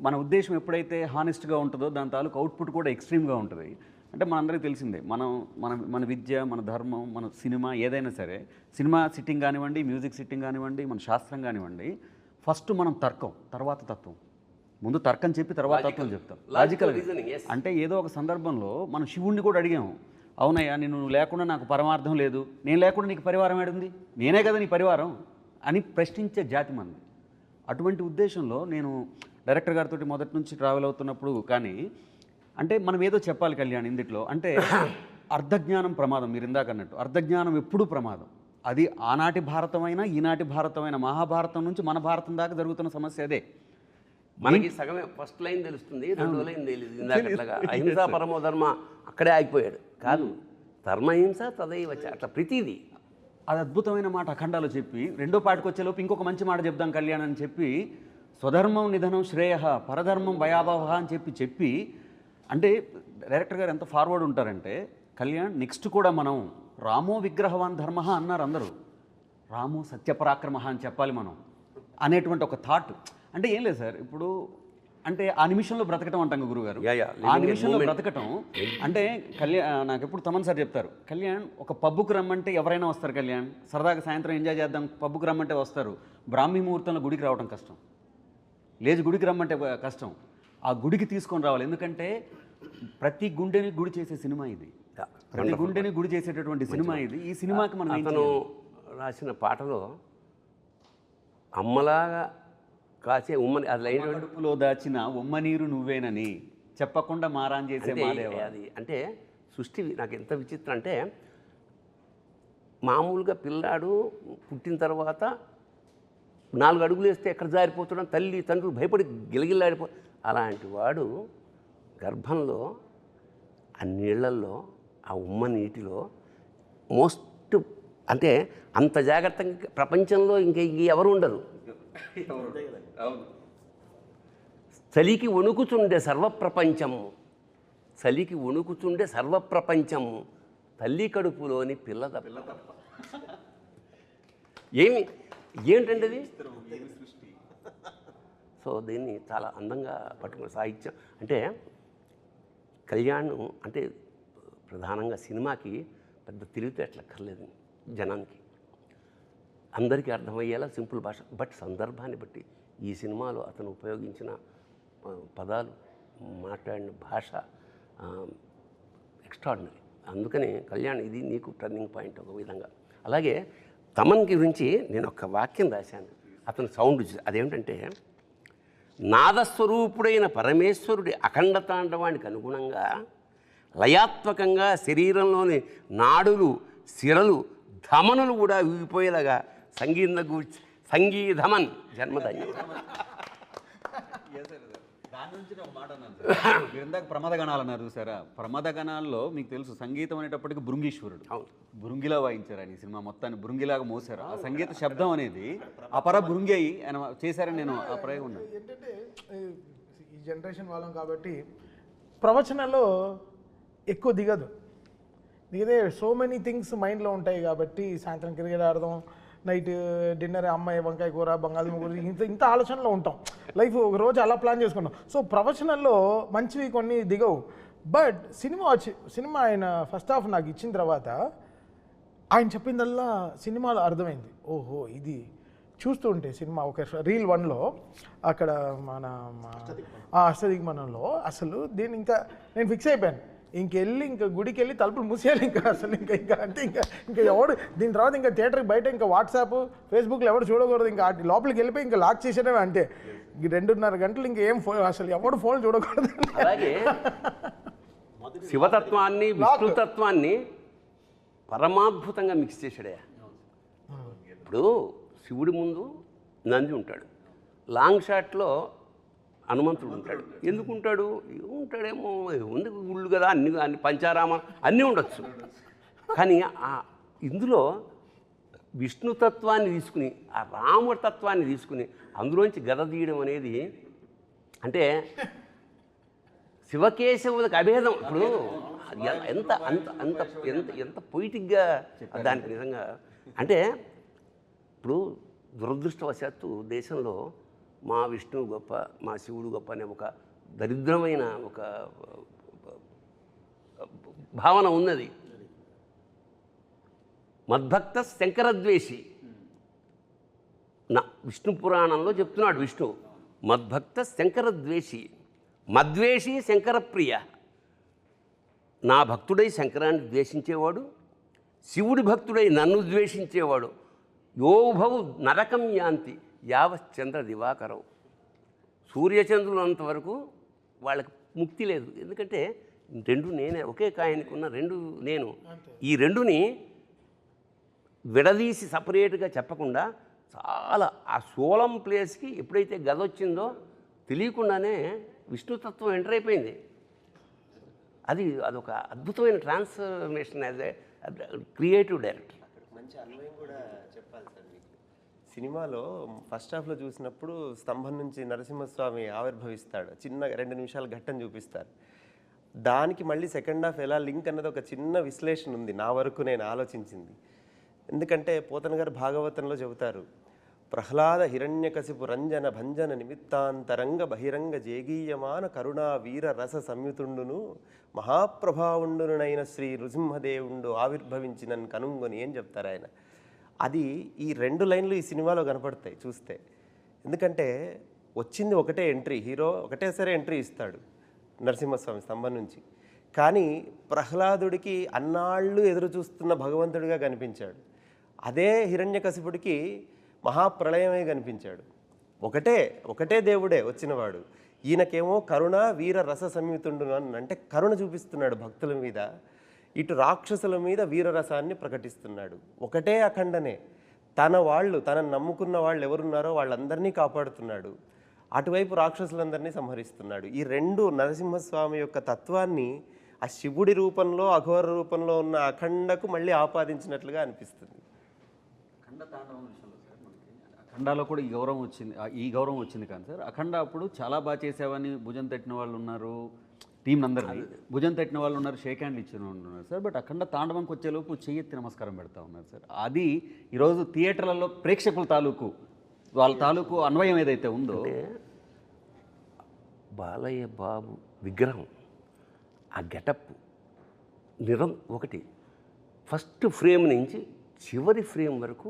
మన ఉద్దేశం ఎప్పుడైతే హానెస్ట్గా ఉంటుందో దాని తాలూకు అవుట్పుట్ కూడా ఎక్స్ట్రీమ్గా ఉంటుంది. అంటే మనందరికీ తెలిసిందే, మన విద్య, మన ధర్మం, మన సినిమా ఏదైనా సరే, సినిమా సిట్టింగ్ కానివ్వండి, మ్యూజిక్ సిట్టింగ్ కానివ్వండి, మన శాస్త్రం కానివ్వండి, ఫస్ట్ మనం తర్కం, తర్వాత తత్వం. ముందు తర్కం చెప్పి తర్వాత తత్వం చెప్తాం, లాజికల్. అంటే ఏదో ఒక సందర్భంలో మనం శివుణ్ణి కూడా అడిగాము, అవునయ్యా నేను లేకుండా నాకు పరమార్థం లేదు, నేను లేకుండా నీకు పరివారం ఏడుంది, నేనే కదా నీ పరివారం అని ప్రశ్నించే జాతి మంది. అటువంటి ఉద్దేశంలో నేను డైరెక్టర్ గారితో మొదటి నుంచి ట్రావెల్ అవుతున్నప్పుడు కానీ అంటే మనం ఏదో చెప్పాలి కళ్యాణ్ ఇందులో. అంటే అర్ధజ్ఞానం ప్రమాదం, మీరు ఇందాక అన్నట్టు అర్ధజ్ఞానం ఎప్పుడూ ప్రమాదం. అది ఆనాటి భారతమైనా ఈనాటి భారతమైన, మహాభారతం నుంచి మన భారతం దాకా జరుగుతున్న సమస్య అదే. మనకి సగమే ఫస్ట్ లైన్ తెలుస్తుంది, రెండో లైన్ తెలియదు. ఇందాకట్లాగా అహింసా పరమో ధర్మ అక్కడే ఆగిపోయాడు. కాదు, ధర్మహింస తదైవచ, అట్లా ప్రతిదీ. అది అద్భుతమైన మాట అఖండాలో చెప్పి రెండో పాటకు వచ్చేలోపు ఇంకొక మంచి మాట చెప్దాం కళ్యాణ్ అని చెప్పి, స్వధర్మం నిధనం శ్రేయ పరధర్మం భయాభవ అని చెప్పి అంటే డైరెక్టర్ గారు ఎంత ఫార్వర్డ్ ఉంటారంటే, కళ్యాణ్ నెక్స్ట్ కూడా మనం రామో విగ్రహవాన్ ధర్మ అన్నారు అందరూ, రామో సత్యపరాక్రమ అని చెప్పాలి మనం అనేటువంటి ఒక థాట్. అంటే ఏం లేదు సార్, ఇప్పుడు అంటే ఆ నిమిషంలో బ్రతకటం అంటాం గురుగారు. ఆ నిమిషంలో బ్రతకటం అంటే నాకు ఎప్పుడు తమన్ సార్ చెప్తారు, కళ్యాణ్ ఒక పబ్బుకు రమ్మంటే ఎవరైనా వస్తారు కళ్యాణ్, సరదాగా సాయంత్రం ఎంజాయ్ చేద్దాం పబ్బుకు రమ్మంటే వస్తారు. బ్రాహ్మీ ముహూర్తంలో గుడికి రావడం కష్టం, లేచి గుడికి రమ్మంటే కష్టం. ఆ గుడికి తీసుకొని రావాలి, ఎందుకంటే ప్రతి గుండెని గుడి చేసే సినిమా ఇది, ప్రతి గుండెని గుడి చేసేటటువంటి సినిమా ఇది. ఈ సినిమాకి మనం అతను రాసిన పాటలో అమ్మలాగా కాసే ఉమ్మని, అది లైన్ కడుపులో దాచిన ఉమ్మ నీరు నువ్వేనని చెప్పకుండా మారాన్ చేసే మాదేవ. అది అంటే సృష్టి నాకు ఎంత విచిత్రం అంటే, మామూలుగా పిల్లాడు పుట్టిన తర్వాత 4 అడుగులు వేస్తే ఎక్కడ జారిపోతున్నాం, తల్లి తండ్రులు భయపడి గిలగిల్లాడిపో, అలాంటి వాడు గర్భంలో ఆ నీళ్లల్లో ఆ ఉమ్మ నీటిలో మోస్ట్ అంటే అంత జాగ్రత్తగా ప్రపంచంలో ఎవరు ఉండరు. చలికి వణుకుతుండే సర్వప్రపంచము, చలికి వణుకుతుండే సర్వప్రపంచము తల్లి కడుపులోని పిల్ల తప్ప. ఏంటంటే అది? సో దీన్ని చాలా అందంగా పట్టుకున్న సాహిత్యం అంటే కళ్యాణం అంటే ప్రధానంగా సినిమాకి పెద్ద తెలివితేటలక్కర్లేదు జనానికి, అందరికీ అర్థమయ్యేలా సింపుల్ భాష. బట్ సందర్భాన్ని బట్టి ఈ సినిమాలో అతను ఉపయోగించిన పదాలు, మాట్లాడిన భాష ఎక్స్ట్రాడినరీ. అందుకని కళ్యాణ్ ఇది నీకు టర్నింగ్ పాయింట్ ఒక విధంగా. అలాగే తమన్ గురించి నేను ఒక వాక్యం రాశాను, అతను సౌండ్ అదేమిటంటే, నాదస్వరూపుడైన పరమేశ్వరుడి అఖండ తాండవానికి అనుగుణంగా లయాత్మకంగా శరీరంలోని నాడులు, సిరలు, ధమనులు కూడా ఊగిపోయేలాగా సంగీధమన్ జన్మధన్యం. దాని నుంచి ఒక మాట అన్నాను సార్. మీరు ఇందాక ప్రమాదగణాలు అన్నారు చూసారా, ప్రమాదగణాల్లో మీకు తెలుసు సంగీతం అనేటప్పటికి భృంగీశ్వరుడు. భృంగిలా వాయించారు ఆయన ఈ సినిమా మొత్తాన్ని, భృంగిలాగా మోసారు. ఆ సంగీత శబ్దం అనేది అపర భృంగి అయ్యి ఆయన చేశారని నేను ఆ ప్రయోగం ఉన్నాను. ఏంటంటే ఈ జనరేషన్ వాళ్ళం కాబట్టి ప్రవచనాల్లో ఎక్కువ దిగదు. దిగదే సో మెనీ థింగ్స్ మైండ్లో ఉంటాయి కాబట్టి సాయంత్రం క్రికెట్ ఆడదాం, నైట్ డిన్నర్ అమ్మాయి వంకాయ కూర, బంగాళదుంప కూర, ఇంత ఆలోచనలో ఉంటాం. లైఫ్ ఒక రోజు అలా ప్లాన్ చేసుకుంటాం. సో ప్రవచనంలో మంచివి కొన్ని దిగవు. బట్ సినిమా ఆయన ఫస్ట్ హాఫ్ నాకు ఇచ్చిన తర్వాత ఆయన చెప్పిందల్లా సినిమాలో అర్థమైంది. ఓహో ఇది చూస్తూ ఉంటే సినిమా ఒక రీల్ 1లో అక్కడ మన అష్టదిగ్మనంలో అసలు దీన్ని ఇంకా నేను ఫిక్స్ అయిపోయాను, ఇంకెళ్ళి ఇంకా గుడికి వెళ్ళి తలుపులు మూసేయాలి ఇంకా అసలు ఇంకా అంటే ఇంకా ఎవడు దీని తర్వాత ఇంకా థియేటర్కి బయట ఇంకా వాట్సాప్ ఫేస్బుక్లో ఎవరు చూడకూడదు, ఇంకా లోపలికి వెళ్ళిపోయి ఇంకా లాక్ చేసేయడమే. అంటే 2.5 గంటలు ఇంకా ఏం అసలు ఎవడు ఫోన్ చూడకూడదు. అలాగే శివతత్వాన్ని విష్ణుతత్వాన్ని పరమాద్భుతంగా మిక్స్ చేశాడే. ఇప్పుడు శివుడి ముందు నంది ఉంటాడు, లాంగ్ షాట్లో హనుమంతుడు ఉంటాడు. ఎందుకు ఉంటాడు? ఉంటాడేమో, ఉంది గుళ్ళు కదా, అన్ని పంచారామ అన్నీ ఉండొచ్చు. కానీ ఇందులో విష్ణుతత్వాన్ని తీసుకుని ఆ రామతత్వాన్ని తీసుకుని అందులోంచి గద తీయడం అనేది అంటే శివకేశవులకు అభేదం. ఇప్పుడు ఎంత అంత అంత ఎంత ఎంత పొయిటిక్గా దానికి నిజంగా అంటే ఇప్పుడు దురదృష్టవశాత్తు దేశంలో మా విష్ణువు గొప్ప, మా శివుడు గొప్ప అనే ఒక దరిద్రమైన ఒక భావన ఉన్నది. మద్భక్త శంకరద్వేషి నా విష్ణు పురాణంలో చెప్తున్నాడు విష్ణువు, మద్భక్త శంకరద్వేషి, మద్వేషి శంకరప్రియ. నా భక్తుడై శంకరాన్ని ద్వేషించేవాడు, శివుడి భక్తుడై నన్ను ద్వేషించేవాడు, యోభవు నరకం యాంతి యావశ్చంద్ర దివాకరం. సూర్యచంద్రులంతవరకు వాళ్ళకి ముక్తి లేదు. ఎందుకంటే రెండు నేనే, ఒకే కాయానికి ఉన్న రెండు నేను. ఈ రెండుని విడదీసి సపరేట్గా చెప్పకుండా చాలా ఆ సోలం ప్లేస్కి ఎప్పుడైతే గద వచ్చిందో తెలియకుండానే విష్ణుతత్వం ఎంటర్ అయిపోయింది. అదొక అద్భుతమైన transformation as a creative director. మంచి అన్వయం కూడా చెప్పాలి సార్ మీకు. సినిమాలో ఫస్ట్ హాఫ్లో చూసినప్పుడు స్తంభం నుంచి నరసింహస్వామి ఆవిర్భవిస్తాడు, చిన్న 2 నిమిషాల ఘట్టం చూపిస్తారు. దానికి మళ్ళీ సెకండ్ హాఫ్ ఎలా లింక్ అన్నది ఒక చిన్న విశ్లేషణ ఉంది నా వరకు నేను ఆలోచించింది. ఎందుకంటే పోతన గారు భాగవతంలో చెబుతారు, ప్రహ్లాద హిరణ్యకశిపు రంజన భంజన నిమిత్తాంతరంగ బహిరంగ జేగీయమాన కరుణా వీర రస సంయుతుండును మహాప్రభావుండునైన శ్రీ నృసింహదేవుండు ఆవిర్భవించిన కనుంగొని అని చెప్తారు ఆయన. అది ఈ 2 లైన్లు ఈ సినిమాలో కనపడతాయి చూస్తే. ఎందుకంటే వచ్చింది ఒకటే ఎంట్రీ, హీరో ఒకటేసారి ఎంట్రీ ఇస్తాడు నరసింహస్వామి స్తంభం నుంచి. కానీ ప్రహ్లాదుడికి అన్నాళ్ళు ఎదురు చూస్తున్న భగవంతుడిగా కనిపించాడు. అదే హిరణ్యకశిపుడికి మహాప్రళయమే కనిపించాడు. ఒకటే దేవుడే వచ్చినవాడు. ఈయనకేమో కరుణ వీర రస సంయుతుండు అంటే కరుణ చూపిస్తున్నాడు భక్తుల మీద, ఇటు రాక్షసుల మీద వీరరసాన్ని ప్రకటిస్తున్నాడు. ఒకటే అఖండనే, తనను నమ్ముకున్న వాళ్ళు ఎవరున్నారో వాళ్ళందరినీ కాపాడుతున్నాడు, అటువైపు రాక్షసులందరినీ సంహరిస్తున్నాడు. ఈ 2 నరసింహస్వామి యొక్క తత్వాన్ని ఆ శివుడి రూపంలో అఘోర రూపంలో ఉన్న అఖండకు మళ్ళీ ఆపాదించినట్లుగా అనిపిస్తుంది. అఖండ తాండవం విషయంలో సార్ మనకి అఖండాలో కూడా ఈ గౌరవం వచ్చింది కానీ సార్, అఖండ అప్పుడు చాలా బాగా చేసావని భుజం తట్టిన వాళ్ళు ఉన్నారు, టీం అందరినీ భుజం తట్టిన వాళ్ళు ఉన్నారు, షేక్ హ్యాండ్ ఇచ్చిన వాళ్ళు ఉన్నారు సార్. బట్ అఖండ తాండవంకి వచ్చేలోపు చెయ్యెత్తి నమస్కారం పెడతా ఉన్నారు సార్. అది ఈరోజు థియేటర్లలో ప్రేక్షకుల తాలూకు వాళ్ళ తాలూకు అన్వయం ఏదైతే ఉందో, బాలయ్య బాబు విగ్రహం, ఆ గెటప్ ఒకటి ఫస్ట్ ఫ్రేమ్ నుంచి చివరి ఫ్రేమ్ వరకు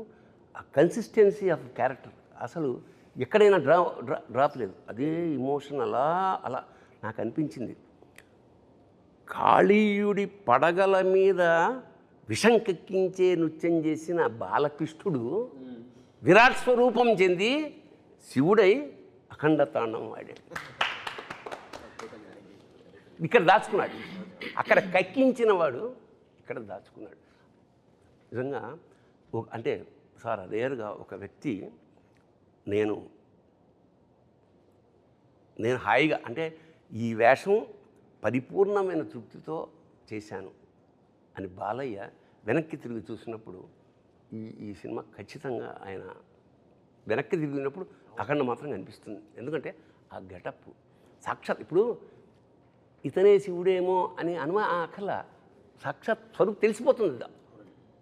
ఆ కన్సిస్టెన్సీ ఆఫ్ క్యారెక్టర్ అసలు ఎక్కడైనా డ్రాప్ లేదు. అదే ఇమోషన్ అలా అలా నాకు అనిపించింది. కాళీయుడి పడగల మీద విషం కెక్కించే నృత్యం చేసిన బాలకృష్ణుడు విరాట్ స్వరూపం చెంది శివుడై అఖండ తాండవం ఆడాడు. ఇక్కడ దాచుకున్నాడు, అక్కడ కక్కించిన వాడు ఇక్కడ దాచుకున్నాడు. నిజంగా అంటే సార్ రేర్గా ఒక వ్యక్తి నేను హాయిగా అంటే ఈ వేషం పరిపూర్ణమైన తృప్తితో చేశాను అని బాలయ్య వెనక్కి తిరిగి చూసినప్పుడు ఈ సినిమా ఖచ్చితంగా ఆయన వెనక్కి తిరిగినప్పుడు అఖండ మాత్రం కనిపిస్తుంది. ఎందుకంటే ఆ గెటప్ సాక్షాత్ ఇప్పుడు ఇతనే శివుడేమో అని అక్కర్లా, సాక్షాత్ స్వరూప్ తెలిసిపోతుంది.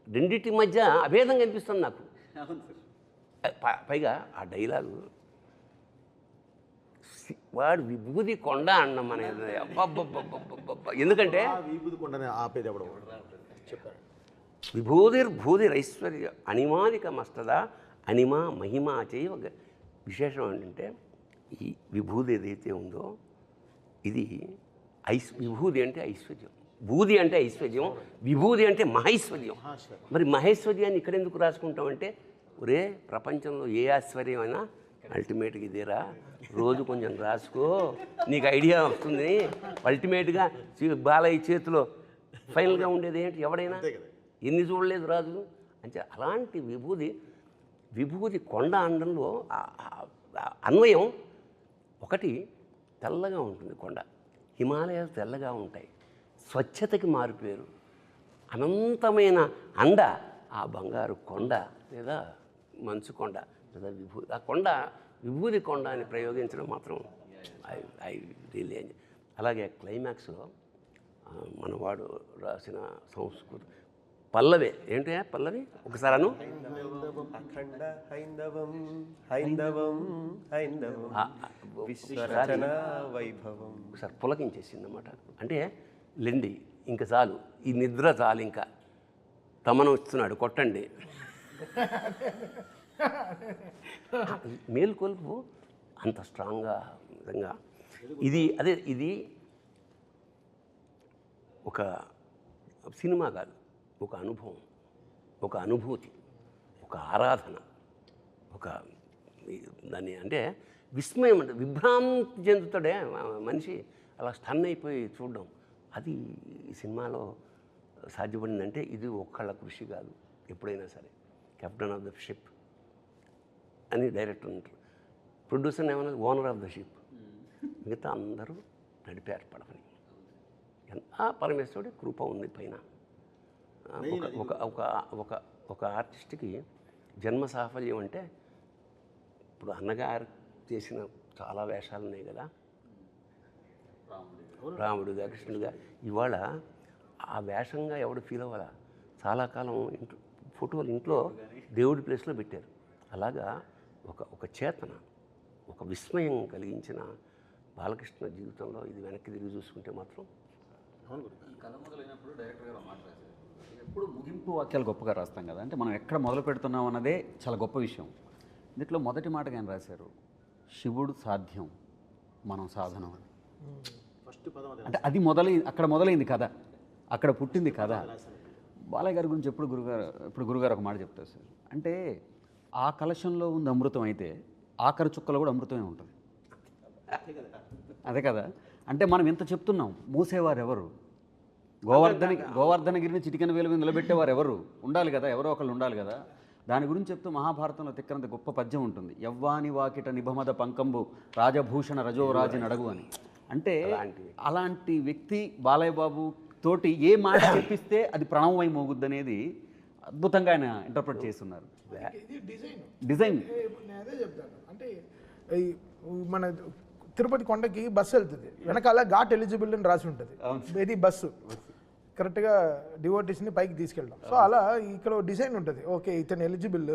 రెండింటి మధ్య అభేదం కనిపిస్తుంది నాకు. పైగా ఆ డైలాగు వాడు విభూది కొండ అన్నం అనేది అబ్బబ్బబ్బబ్బబ్బ. ఎందుకంటే విభూది కొండనే ఆపేది ఎవడో చెప్పారు. విభూతిర్భూతిరైశ్వర్య అణిమాదిక మస్తద అణిమ మహిమ చేయవ. విశేషం ఏంటంటే ఈ విభూది ఏదైతే ఉందో ఇది విభూది అంటే ఐశ్వర్యం, భూది అంటే ఐశ్వర్యం, విభూది అంటే మహైశ్వర్యం. మరి మహైశ్వర్యాన్ని ఇక్కడ ఎందుకు రాసుకుంటామంటే ఒరే ప్రపంచంలో ఏ ఐశ్వర్యం అయినా అల్టిమేట్గా ఇదేరా, రోజు కొంచెం రాసుకో నీకు ఐడియా వస్తుంది. అల్టిమేట్గా బాలయ్య చేతిలో ఫైనల్గా ఉండేది ఏంటి, ఎవడైనా ఎన్ని చూడలేదు రాజు అంటే. అలాంటి విభూది కొండ అండంలో అన్వయం ఒకటి. తెల్లగా ఉంటుంది కొండ, హిమాలయాలు తెల్లగా ఉంటాయి, స్వచ్ఛతకి మారిపోయారు. అనంతమైన అండ ఆ బంగారు కొండ లేదా మంచు కొండ లేదా ఆ కొండ విభూది కొండ అని ప్రయోగించడం మాత్రం ఐ రియల్లీ ఎంజాయ్. అలాగే క్లైమాక్స్లో మనవాడు రాసిన సంస్కృతి పల్లవి ఏంటి పల్లవి ఒకసారి అను. అఖండ హైందవం హైందవం హైందవం విశ్వరచన వైభవం. ఒకసారి పులకించేసింది అన్నమాట. అంటే లెండి ఇంకా చాలు, ఈ నిద్ర చాలు, ఇంకా తమను ఇస్తున్నాడు కొట్టండి. మేల్కొల్పు అంత స్ట్రాంగ్గా నిజంగా ఇది ఒక సినిమా కాదు, ఒక అనుభవం, ఒక అనుభూతి, ఒక ఆరాధన, ఒక దాన్ని అంటే విస్మయం, అంటే విభ్రాంతి చెందుతాడే మనిషి, అలా స్టన్ అయిపోయి చూడడం. అది ఈ సినిమాలో సాధ్యపడిందంటే ఇది ఒక్కళ్ళ కృషి కాదు. ఎప్పుడైనా సరే కెప్టెన్ ఆఫ్ ద షిప్ అని డైరెక్టర్ ఉంటారు, ప్రొడ్యూసర్ ఏమన్నా ఓనర్ ఆఫ్ ద షిప్, మిగతా అందరూ నడిపారు పడవని. ఆ పరమేశ్వరుడి కృప ఉంది పైన. ఒక ఒక ఒక ఒక ఆర్టిస్ట్కి జన్మ సాఫల్యం అంటే ఇప్పుడు అన్నగారు చేసిన చాలా వేషాలు ఉన్నాయి కదా, రాముడుగా కృష్ణుడిగా. ఇవాళ ఆ వేషంగా ఎవడు ఫీల్ అవ్వాలా, చాలా కాలం ఫోటోలు ఇంట్లో దేవుడి ప్లేస్లో పెట్టారు. అలాగా ఒక చేతన, ఒక విస్మయం కలిగించిన బాలకృష్ణ జీవితంలో ఇది వెనక్కి తిరిగి చూసుకుంటే మాత్రం కథ మొదలైనప్పుడు డైరెక్టర్ గారు మాట్లాడారు, ఎప్పుడు ముగింపు వాక్యాలు గొప్పగా రాస్తాం కదా, అంటే మనం ఎక్కడ మొదలు పెడుతున్నాం అన్నదే చాలా గొప్ప విషయం. దీంట్లో మొదటి మాటగా ఆయన రాశారు, శివుడు సాధ్యం మనం సాధనం అని. అంటే అది అక్కడ మొదలైంది కథ, అక్కడ పుట్టింది కథ. బాలయ్య గారి గురించి ఇప్పుడు గురుగారు ఒక మాట చెప్తారు సార్, అంటే ఆ కలశంలో ఉంది అమృతం అయితే ఆఖరి చుక్కలో కూడా అమృతమే ఉంటుంది. అదే కదా, అంటే మనం ఎంత చెప్తున్నాం, మూసేవారు ఎవరు, గోవర్ధనగిరిని చిటికెన వేలు మీద నిలబెట్టేవారు ఎవరు ఉండాలి కదా, ఎవరో ఒకళ్ళు ఉండాలి కదా. దాని గురించి చెప్తూ మహాభారతంలో తిక్కనంత గొప్ప పద్యం ఉంటుంది, యవ్వాని వాకిట నిభమద పంకంబు రాజభూషణ రజోరాజి నడగు అని. అంటే అలాంటి వ్యక్తి బాలయ్య బాబు తోటి ఏ మాట చెప్పిస్తే అది ప్రణవమై మోగుద్ది అనేది అద్భుతంగా ఆయన ఇంటర్ప్రిట్ చేస్తున్నారు. ఇది డిజైన్ నేను అదే చెప్తాను, అంటే మన తిరుపతి కొండకి బస్సు వెళ్తుంది, వెనకాల ఘాట్ ఎలిజిబుల్ అని రాసి ఉంటుంది, ఇది బస్సు కరెక్ట్గా డివోటీస్ని పైకి తీసుకెళ్ళడం. సో అలా ఇక్కడ డిజైన్ ఉంటుంది, ఓకే ఇతను ఎలిజిబుల్.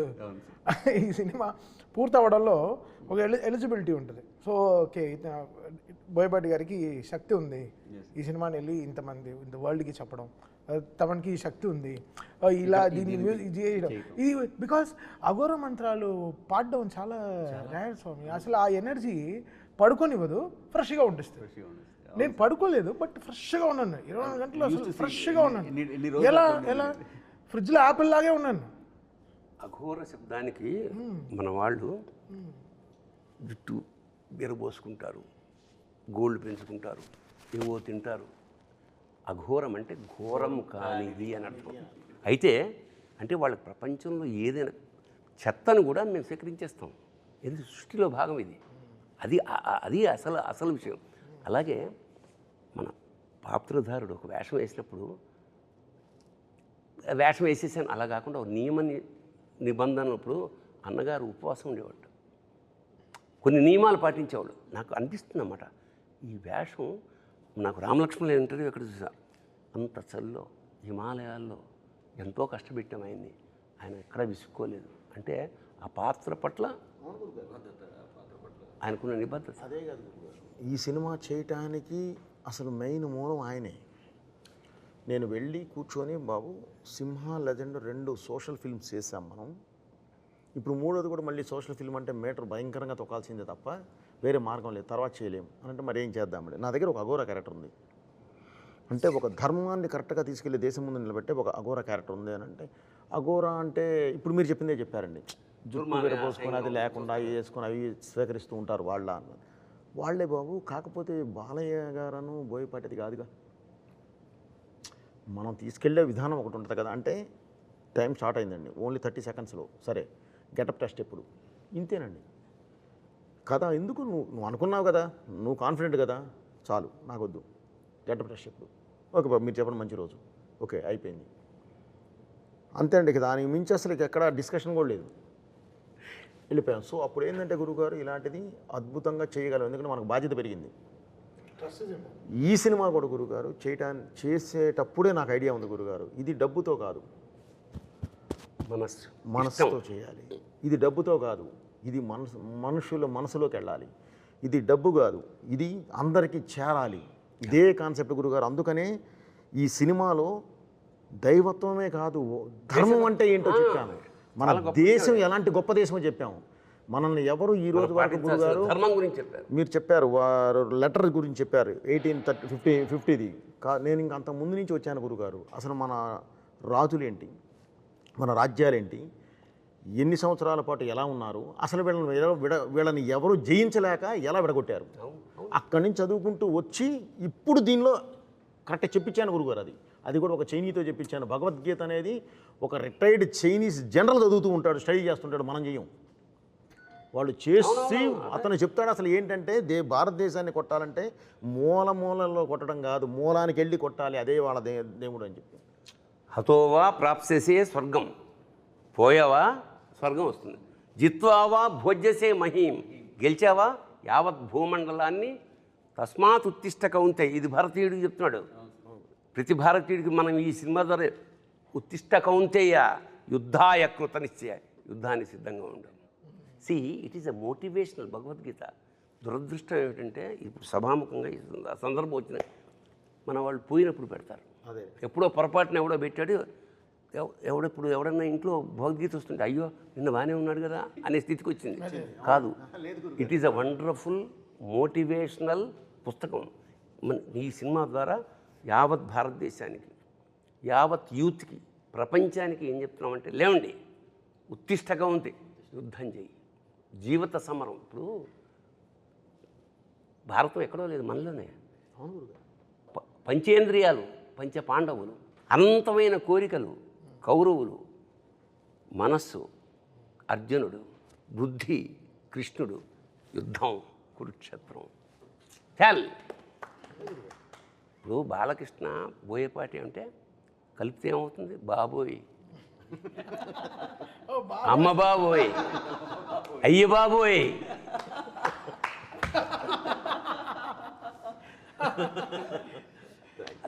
ఈ సినిమా పూర్తవడంలో ఒక ఎలిజిబిలిటీ ఉంటుంది. సో ఓకే బోయపాటి గారికి శక్తి ఉంది ఈ సినిమాని వెళ్ళి ఇంతమంది ఇంత వరల్డ్కి చెప్పడం, తమకి శక్తి ఉంది ఇలా దీన్ని ఇది చేయడం. ఇది బికాస్ అఘోర మంత్రాలు పాడడం చాలా రేర్ స్వామి. అసలు ఆ ఎనర్జీ పడుకోనివ్వదు, ఫ్రెష్గా ఉంటుంది. నేను పడుకోలేదు బట్ ఫ్రెష్గా ఉన్నాను 24 గంటలు, అసలు ఫ్రెష్గా ఉన్నాను. ఎలా ఫ్రిడ్జ్లో యాపిల్ లాగే ఉన్నాను. అఘోర శబ్దానికి మన వాళ్ళు జుట్టు బెరబోసుకుంటారు, గోల్డ్ పెంచుకుంటారు, ఏవో తింటారు. అఘోరం అంటే ఘోరం కానిది అని అర్థం. అయితే అంటే వాళ్ళ ప్రపంచంలో ఏదైనా చెత్తను కూడా మేము స్వీకరించేస్తాం, ఇది సృష్టిలో భాగం. ఇది అది అసలు విషయం. అలాగే మన పాత్రధారుడు ఒక వేషం వేసినప్పుడు వేషం వేసేసాను అలా కాకుండా ఒక నిబంధనప్పుడు అన్నగారు ఉపవాసం ఉండేవాడు, కొన్ని నియమాలు పాటించేవాళ్ళు. నాకు అనిపిస్తుంది అన్నమాట, ఈ వేషం నాకు రామలక్ష్మణుల ఇంటర్వ్యూ ఎక్కడ చూసా, అంత చల్లో హిమాలయాల్లో ఎంతో కష్టపెట్టాం ఆయన్ని, ఆయన ఎక్కడా విసుక్కోలేదు. అంటే ఆ పాత్ర పట్ల ఆయనకున్న నిబద్ధత. అదే కాదు ఈ సినిమా చేయటానికి అసలు మెయిన్ మూలం ఆయనే. నేను వెళ్ళి కూర్చొని బాబు సింహ లెజెండ్ 2 సోషల్ ఫిల్మ్స్ చేసాం మనం, ఇప్పుడు 3వది కూడా మళ్ళీ సోషల్ ఫిల్మ్ అంటే మీటర్ భయంకరంగా తొక్కాల్సిందే తప్ప వేరే మార్గం లేదు, తర్వాత చేయలేము అని అంటే మరి ఏం చేద్దామండి. నా దగ్గర ఒక అఘోర క్యారెక్టర్ ఉంది అంటే, ఒక ధర్మాన్ని కరెక్ట్గా తీసుకెళ్ళి దేశం ముందు నిలబెట్టే ఒక అఘోర క్యారెక్టర్ ఉంది అని అంటే, అఘోర అంటే ఇప్పుడు మీరు చెప్పిందే చెప్పారండి, జుట్టు విరపోసుకొని అది లేకుండా అవి వేసుకొని అవి స్వీకరిస్తూ ఉంటారు వాళ్ళే బాబు. కాకపోతే బాలయ్య గారను బోయపాటిది కాదుగా, మనం తీసుకెళ్లే విధానం ఒకటి ఉంటుంది కదా. అంటే టైం స్టార్ట్ అయిందండి, ఓన్లీ 30 సెకండ్స్లో సరే గెటప్ టెస్ట్ ఎప్పుడు ఇంతేనండి కదా. ఎందుకు నువ్వు అనుకున్నావు కదా, నువ్వు కాన్ఫిడెంట్ కదా, చాలు నాకొద్దు గెటప్ టెస్ట్ ఎప్పుడు, ఓకే బాబు మీరు చెప్పండి మంచి రోజు, ఓకే అయిపోయింది అంతే అండి. ఇక దానికి మించి అసలు ఎక్కడ డిస్కషన్ కూడా లేదు, వెళ్ళిపోయాం. సో అప్పుడు ఏంటంటే గురువుగారు ఇలాంటిది అద్భుతంగా చేయగలం, ఎందుకంటే మనకు బాధ్యత పెరిగింది. ఈ సినిమా కూడా గురువుగారు చేసేటప్పుడే నాకు ఐడియా ఉంది గురువుగారు, ఇది డబ్బుతో కాదు మనసుతో చేయాలి, ఇది డబ్బుతో కాదు, ఇది మనుషుల మనసులోకి వెళ్ళాలి, ఇది డబ్బు కాదు, ఇది అందరికీ చేరాలి, ఇదే కాన్సెప్ట్ గురుగారు. అందుకనే ఈ సినిమాలో దైవత్వమే కాదు ధర్మం అంటే ఏంటో చెప్పాను, మన దేశం ఎలాంటి గొప్ప దేశమో చెప్పాము. మనల్ని ఎవరు ఈ రోజు వరకు గురుగారు ధర్మం గురించి చెప్పారు, మీరు చెప్పారు వారు లెటర్ గురించి చెప్పారు 1850ది. నేను ఇంక అంత ముందు నుంచి వచ్చాను గురుగారు. అసలు మన రాజులేంటి, మన రాజ్యాలేంటి, ఎన్ని సంవత్సరాల పాటు ఎలా ఉన్నారు, అసలు వీళ్ళని ఎవరు జయించలేక ఎలా విడగొట్టారు, అక్కడి నుంచి చదువుకుంటూ వచ్చి ఇప్పుడు దీనిలో కరెక్ట్ చెప్పించాను గురుగారు. అది కూడా ఒక చైనీతో చెప్పించాను. భగవద్గీత అనేది ఒక రిటైర్డ్ చైనీస్ జనరల్ చదువుతూ ఉంటాడు, స్టడీ చేస్తుంటాడు, మనం చెయ్యం. వాళ్ళు చేసి అతను చెప్తాడు అసలు ఏంటంటే భారతదేశాన్ని కొట్టాలంటే మూలలో కొట్టడం కాదు, మూలానికి వెళ్ళి కొట్టాలి, అదే వాళ్ళ దేవుడు అని చెప్పి. హతోవా ప్రాప్స్యసే స్వర్గం, పోయావా స్వర్గం వస్తుంది. జిత్వావా భోజ్యసే మహీం, గెలిచావా యావత్ భూమండలాన్ని. తస్మాత్ ఉత్తిష్ట కౌంతేయ, ఇది భారతీయుడికి చెప్తున్నాడు. ప్రతి భారతీయుడికి మనం ఈ సినిమా ద్వారా ఉత్తిష్ట కౌంతేయ యుద్ధాయ కృత నిశ్చయ, యుద్ధానికి సిద్ధంగా ఉండవు. It is a motivational Bhagavad Gita. దురదృష్టం ఏమిటంటే ఇప్పుడు సభాముఖంగా ఆ సందర్భం వచ్చిన మన వాళ్ళు పోయినప్పుడు పెడతారు, ఎప్పుడో పొరపాటున ఎవడో పెట్టాడు, ఎవడన్నా ఇంట్లో భగవద్గీత వస్తుంటే అయ్యో నిన్న బాగానే ఉన్నాడు కదా అనే స్థితికి వచ్చింది. కాదు, it is a wonderful motivational పుస్తకం. ఈ సినిమా ద్వారా యావత్ భారతదేశానికి, యావత్ యూత్కి, ప్రపంచానికి ఏం చెప్తున్నామంటే లేవండి, ఉత్తిష్టగా ఉంది, యుద్ధం చేయి, జీవిత సమరం. ఇప్పుడు భారతం ఎక్కడో లేదు, మనలోనే. పంచేంద్రియాలు పంచ పాండవులు, అనంతమైన కోరికలు కౌరవులు, మనస్సు అర్జునుడు, బుద్ధి కృష్ణుడు, యుద్ధం కురుక్షేత్రం. ఇప్పుడు బాలకృష్ణ బోయపాటి అంటే కలిపితే ఏమవుతుంది, బాబోయ్, అమ్మ బాబోయ్, అయ్య బాబోయ్.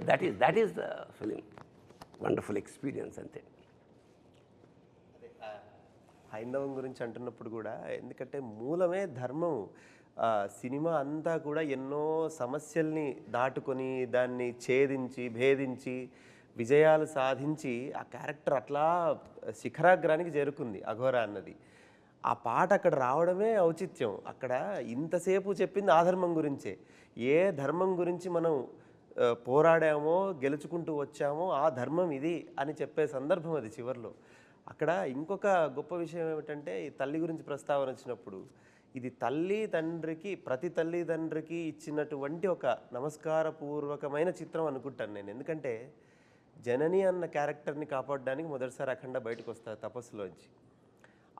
That is the film, wonderful experience అంతే. హైందవం గురించి అంటున్నప్పుడు కూడా, ఎందుకంటే మూలమే ధర్మం. సినిమా అంతా కూడా ఎన్నో సమస్యల్ని దాటుకొని దాన్ని ఛేదించి భేదించి విజయాలు సాధించి ఆ క్యారెక్టర్ అట్లా శిఖరాగ్రానికి చేరుకుంది అఘోరా అన్నది. ఆ పాట అక్కడ రావడమే ఔచిత్యం. అక్కడ ఇంతసేపు చెప్పింది ఆ ధర్మం గురించే. ఏ ధర్మం గురించి మనం పోరాడామో గెలుచుకుంటూ వచ్చామో ఆ ధర్మం ఇది అని చెప్పే సందర్భం అది చివరిలో. అక్కడ ఇంకొక గొప్ప విషయం ఏమిటంటే, ఈ తల్లి గురించి ప్రస్తావన వచ్చినప్పుడు, ఇది ప్రతి తల్లిదండ్రికి ఇచ్చినటువంటి ఒక నమస్కారపూర్వకమైన చిత్రం అనుకుంటాను నేను. ఎందుకంటే జనని అన్న క్యారెక్టర్ని కాపాడడానికి మొదటిసారి అఖండ బయటకు వస్తారు తపస్సులోంచి.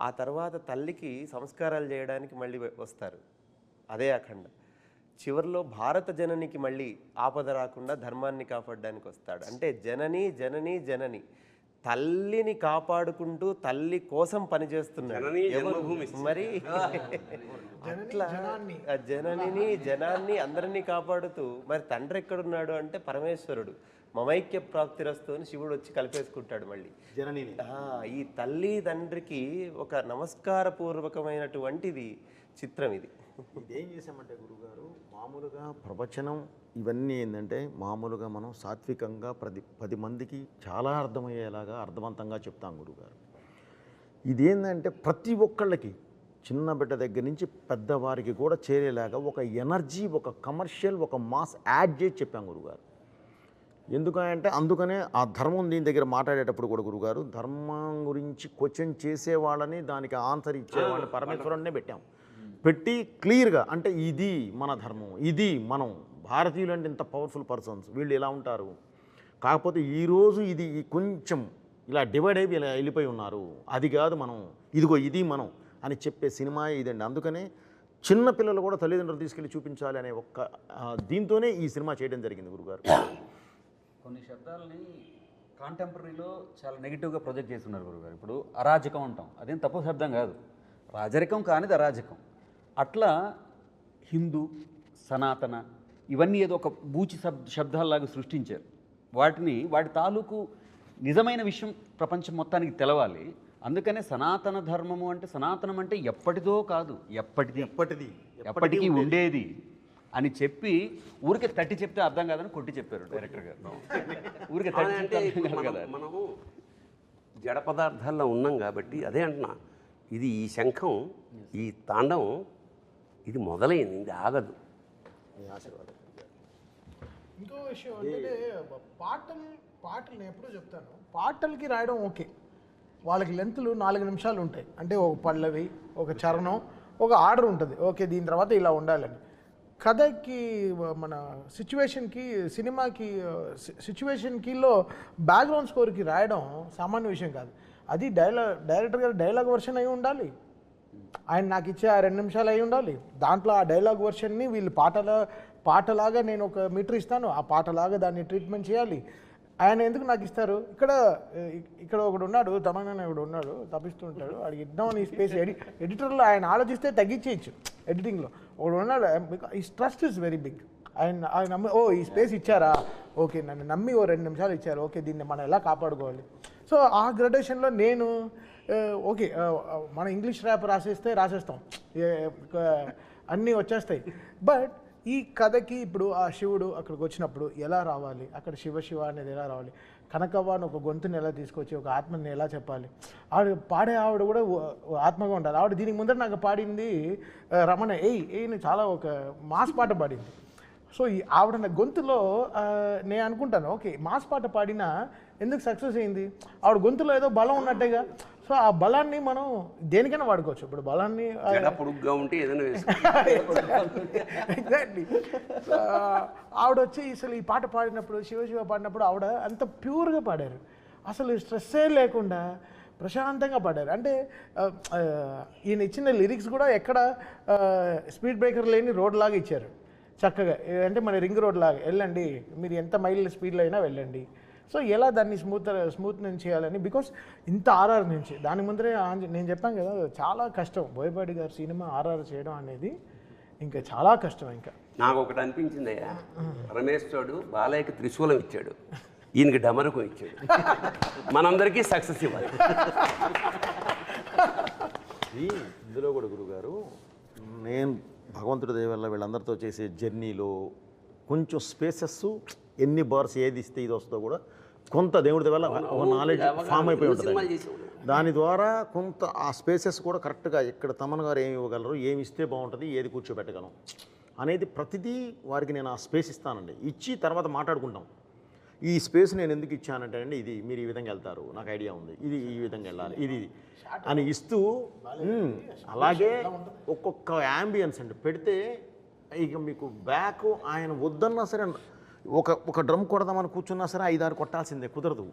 ఆ తర్వాత తల్లికి సంస్కారాలు చేయడానికి మళ్ళీ వస్తారు, అదే అఖండ. చివరిలో భారత జననికి మళ్ళీ ఆపద రాకుండా ధర్మాన్ని కాపాడడానికి వస్తాడు. అంటే జనని జనని జనని, తల్లిని కాపాడుకుంటూ తల్లి కోసం పనిచేస్తున్నాడు. మరి అట్లా జననిని జనాన్ని అందరినీ కాపాడుతూ, మరి తండ్రి ఎక్కడున్నాడు అంటే పరమేశ్వరుడు. మమైక్య ప్రాప్తిరస్తు అని శివుడు వచ్చి కలిపేసుకుంటాడు మళ్ళీ జననిని. ఈ తల్లి తండ్రికి ఒక నమస్కారపూర్వకమైనటువంటిది చిత్రం ఇది. ఇదేం చేసామంటే గురుగారు, మామూలుగా ప్రవచనం ఇవన్నీ ఏంటంటే మామూలుగా మనం సాత్వికంగా 10 మందికి చాలా అర్థమయ్యేలాగా అర్థవంతంగా చెప్తాం గురుగారు. ఇదేంటంటే ప్రతి ఒక్కళ్ళకి, చిన్న బిడ్డ దగ్గర నుంచి పెద్దవారికి కూడా చేరేలాగా ఒక ఎనర్జీ, ఒక కమర్షియల్, ఒక మాస్ యాడ్ చేసి చెప్పాం గురుగారు. ఎందుకంటే అందుకనే ఆ ధర్మం దీని దగ్గర మాట్లాడేటప్పుడు కూడా గురుగారు, ధర్మం గురించి క్వశ్చన్ చేసేవాళ్ళని, దానికి ఆన్సర్ ఇచ్చేవాళ్ళని పరమేశ్వరుడినే పెట్టాం. పెట్టి క్లియర్గా, అంటే ఇది మన ధర్మం, ఇది మనం భారతీయులు అంటే ఇంత పవర్ఫుల్ పర్సన్స్, వీళ్ళు ఎలా ఉంటారు, కాకపోతే ఈరోజు ఇది కొంచెం ఇలా డివైడ్ అయ్యి ఇలా వెళ్ళిపోయి ఉన్నారు, అది కాదు మనం, ఇదిగో ఇది మనం అని చెప్పే సినిమా ఇదండి. అందుకనే చిన్న పిల్లలు కూడా తల్లిదండ్రులు తీసుకెళ్ళి చూపించాలి అనే ఒక్క దీంతోనే ఈ సినిమా చేయడం జరిగింది గురుగారు. కొన్ని శబ్దాలని కాంటెంపరీలో చాలా నెగిటివ్గా ప్రొజెక్ట్ చేస్తున్నారు గురుగారు. ఇప్పుడు అరాజకం అంటాం, అదేం తప్పు శబ్దం కాదు, రాజరికం కానిది అరాజకం. అట్లా హిందూ, సనాతన ఇవన్నీ ఏదో ఒక బూచి శబ్దాల్లాగా సృష్టించారు. వాటి తాలూకు నిజమైన విషయం ప్రపంచం మొత్తానికి తెలవాలి. అందుకనే సనాతన ధర్మము అంటే, సనాతనం అంటే ఎప్పటిదో కాదు, ఎప్పటికీ ఉండేది అని చెప్పి ఊరికే తట్టి చెప్తే అర్థం కాదని కొట్టి చెప్పారు డైరెక్టర్ గారు. ఊరికే తట్టి అంటే చెప్తే అర్థం కదా. మనము జడ పదార్థాల్లో ఉన్నాం కాబట్టి అదే అంటున్నా, ఇది ఈ శంఖం, ఈ తాండవం ఇది మొదలైంది, ఇది ఆగదు. ఇంకో విషయం అంటే పాటలు నేను ఎప్పుడూ చెప్తాను, పాటలకి రాయడం ఓకే, వాళ్ళకి లెంత్లు 4 నిమిషాలు ఉంటాయి. అంటే ఒక పల్లవి, ఒక చరణం, ఒక ఆర్డర్ ఉంటుంది, ఓకే దీని తర్వాత ఇలా ఉండాలని. కథకి, మన సిచ్యువేషన్కి, సినిమాకి సిచ్యువేషన్కిలో బ్యాక్గ్రౌండ్ స్కోర్కి రాయడం సామాన్య విషయం కాదు. అది డైరెక్టర్ గారు డైలాగ్ వర్షన్ అయి ఉండాలి, ఆయన నాకు ఇచ్చే ఆ 2 నిమిషాలు అయి ఉండాలి. దాంట్లో ఆ డైలాగ్ వర్షన్ని వీళ్ళు పాటలాగా నేను ఒక మీటర్ ఇస్తాను, ఆ పాటలాగా దాన్ని ట్రీట్మెంట్ చేయాలి. ఆయన ఎందుకు నాకు ఇస్తారు? ఇక్కడ ఒకడు ఉన్నాడు, తమన్నా ఒకడు ఉన్నాడు, తప్పిస్తుంటాడు, వాడికి ఇద్దామని ఈ స్పేస్ ఎడిటర్లో ఆయన ఆలోచిస్తే తగ్గించేయచ్చు. ఎడిటింగ్లో ఒకడు ఉన్నాడు, ఈ ట్రస్ట్ ఇస్ వెరీ బిగ్. ఆయన నమ్మి, ఓ ఈ స్పేస్ ఇచ్చారా, ఓకే నన్ను నమ్మి ఓ 2 నిమిషాలు ఇచ్చారు, ఓకే దీన్ని మనం ఎలా కాపాడుకోవాలి. సో ఆ గ్రడేషన్లో నేను ఓకే మన ఇంగ్లీష్ ర్యాప్ రాసేస్తాం, అన్నీ వచ్చేస్తాయి. బట్ ఈ కథకి ఇప్పుడు ఆ శివుడు అక్కడికి వచ్చినప్పుడు ఎలా రావాలి, అక్కడ శివ అనేది ఎలా రావాలి, కనకవ్వని ఒక గొంతుని ఎలా తీసుకొచ్చి ఒక ఆత్మని ఎలా చెప్పాలి, పాడే ఆవిడ కూడా ఆత్మగా ఉండాలి. ఆవిడ దీనికి ముందర నాకు పాడింది రమణ ఏయ్ని చాలా ఒక మాస్ పాట పాడింది. సో ఈ ఆవిడ గొంతులో నేను అనుకుంటాను, ఓకే మాస్ పాట పాడినా ఎందుకు సక్సెస్ అయింది, ఆవిడ గొంతులో ఏదో బలం ఉన్నట్టేగా. సో ఆ బలాన్ని మనం దేనికైనా వాడుకోవచ్చు. ఇప్పుడు బలాన్ని పొడుగ్గా ఉంటే ఏదైనా ఎగ్జాక్ట్లీ. ఆవిడ వచ్చి అసలు ఈ పాట పాడినప్పుడు, శివ పాడినప్పుడు ఆవిడ అంత ప్యూర్గా పాడారు, అసలు స్ట్రెస్సే లేకుండా ప్రశాంతంగా పాడారు. అంటే ఈయన ఇచ్చిన లిరిక్స్ కూడా ఎక్కడ స్పీడ్ బ్రేకర్ లేని రోడ్ లాగా ఇచ్చారు చక్కగా. అంటే మన రింగ్ రోడ్ లాగా వెళ్ళండి, మీరు ఎంత మైల్ స్పీడ్లో అయినా వెళ్ళండి. సో ఎలా దాన్ని స్మూత్ నుంచి చేయాలని, బికాస్ ఇంత ఆర్ఆర్ నుంచి దాని ముందరే నేను చెప్పాను కదా, చాలా కష్టం బోయపాటి గారి సినిమా ఆర్ఆర్ చేయడం అనేది. ఇంకా చాలా కష్టం. ఇంకా నాకు ఒకటి అనిపించిందయ్యా, రమేష్ బాలయ్యకి త్రిశూలం ఇచ్చాడు, ఈయనకి డమరుకం ఇచ్చాడు. మనందరికీ సక్సెస్ ఇవ్వాలి. ఇందులో కూడా గురుగారు, నేను భగవంతుడి దయ వల్ల వీళ్ళందరితో చేసే జర్నీలో కొంచెం స్పేసెస్, ఎన్ని బార్స్ ఏది ఇస్తే ఇది వస్తుందో కూడా కొంత దేవుడి వల్ల ఒక నాలెడ్జ్ ఫామ్ అయిపోయి ఉంటుంది. దాని ద్వారా కొంత ఆ స్పేసెస్ కూడా కరెక్ట్గా ఇక్కడ తమన్ గారు ఏమి ఇవ్వగలరు, ఏమి ఇస్తే బాగుంటుంది, ఏది కూర్చోబెట్టగలం అనేది ప్రతిదీ వారికి నేను ఆ స్పేస్ ఇస్తానండి. ఇచ్చి తర్వాత మాట్లాడుకుంటాం. ఈ స్పేస్ నేను ఎందుకు ఇచ్చానంటే అండి, ఇది మీరు ఈ విధంగా వెళ్తారు, నాకు ఐడియా ఉంది, ఇది ఈ విధంగా వెళ్ళాలి, ఇది అని ఇస్తూ అలాగే ఒక్కొక్క యాంబియన్స్ అండి పెడితే ఇక మీకు బ్యాక్ ఆయన వద్దన్నా సరే ఒక డ్రమ్ కొడదామని కూర్చున్నా సరే 5-6 కొట్టాల్సిందే, కుదరదు.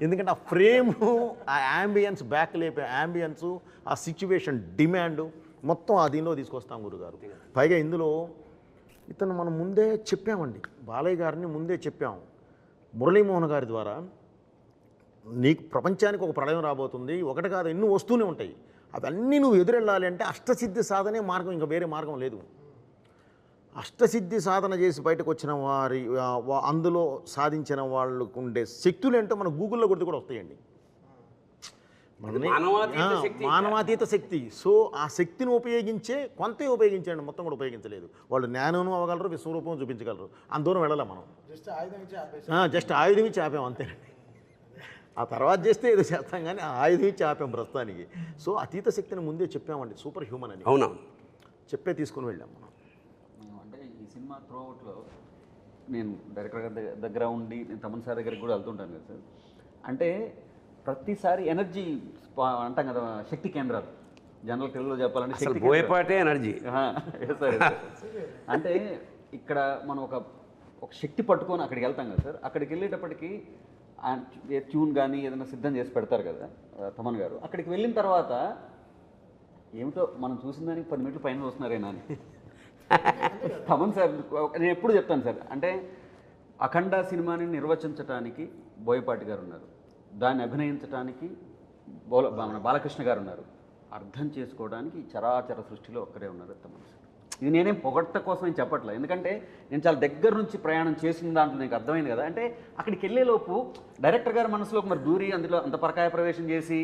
ఎందుకంటే ఆ ఫ్రేము, ఆ యాంబియన్స్, బ్యాక్ లేపే యాంబియన్స్, ఆ సిచ్యువేషన్ డిమాండ్ మొత్తం ఆ దీనిలో తీసుకొస్తాం గురుగారు. పైగా ఇందులో ఇతను మనం ముందే చెప్పామండి, బాలయ్య గారిని ముందే చెప్పాం. మురళీమోహన్ గారి ద్వారా నీకు ప్రపంచానికి ఒక ప్రళయం రాబోతుంది, ఒకటి కాదు ఎన్నో వస్తూనే ఉంటాయి, అవన్నీ నువ్వు ఎదురెళ్ళాలి అంటే అష్టసిద్ధి సాధనే మార్గం, ఇంకా వేరే మార్గం లేదు. అష్టసిద్ధి సాధన చేసి బయటకు వచ్చిన వారి అందులో సాధించిన వాళ్ళకు ఉండే శక్తులు ఏంటో మన గూగుల్లో కొడితే కూడా వస్తాయండి. మానవాతీత శక్తి. సో ఆ శక్తిని ఉపయోగించే కొంతే ఉపయోగించండి, మొత్తం కూడా ఉపయోగించలేదు. వాళ్ళు జ్ఞానం అవ్వగలరు, విశ్వరూపం చూపించగలరు, అంత దూరం వెళ్ళాలి మనం. జస్ట్ ఆయుధం ఇచ్చి ఆపాం అంతేనండి. ఆ తర్వాత చేస్తే ఏదో చేస్తాం కానీ ఆ ఆయుధం ఇచ్చి ఆపాం ప్రస్తుతానికి. సో అతీత శక్తిని ముందే చెప్పామండి, సూపర్ హ్యూమన్ అని. అవునా, చెప్పే తీసుకుని వెళ్ళాం మనం. అంటే ఈ సినిమా త్రూఅవుట్లో నేను డైరెక్టర్ గారి దగ్గర ఉండి నేను తమన్ సార్ దగ్గరికి కూడా వెళ్తుంటాను కదా సార్. అంటే ప్రతిసారి ఎనర్జీ అంటాం కదా, శక్తి కేంద్రాలు, జనరల్ తెలుగులో చెప్పాలంటే శక్తి బోయపాటే ఎనర్జీ. సార్ అంటే ఇక్కడ మనం ఒక శక్తి పట్టుకొని అక్కడికి వెళ్తాం కదా సార్. అక్కడికి వెళ్ళేటప్పటికి ట్యూన్ కానీ ఏదైనా సిద్ధం చేసి పెడతారు కదా తమన్ గారు. అక్కడికి వెళ్ళిన తర్వాత ఏమిటో మనం చూసిన దానికి 10 మీటర్ల పైన వస్తున్నారేనా అని తమన్ సార్ నేను ఎప్పుడు చెప్తాను సార్. అంటే అఖండ సినిమాని నిర్వచించడానికి బోయపాటి గారు ఉన్నారు, దాన్ని అభినయించడానికి మన బాలకృష్ణ గారు ఉన్నారు, అర్థం చేసుకోవడానికి చరాచర సృష్టిలో ఒక్కరే ఉన్నారు తమన్ సార్. ఇది నేనేం పొగట్ట కోసం ఏం చెప్పట్లేదు, ఎందుకంటే నేను చాలా దగ్గర నుంచి ప్రయాణం చేసిన దాంట్లో నీకు అర్థమైంది కదా. అంటే అక్కడికి వెళ్ళేలోపు డైరెక్టర్ గారి మనసులోకి మరి దూరి అందులో అంత పరకాయ ప్రవేశం చేసి,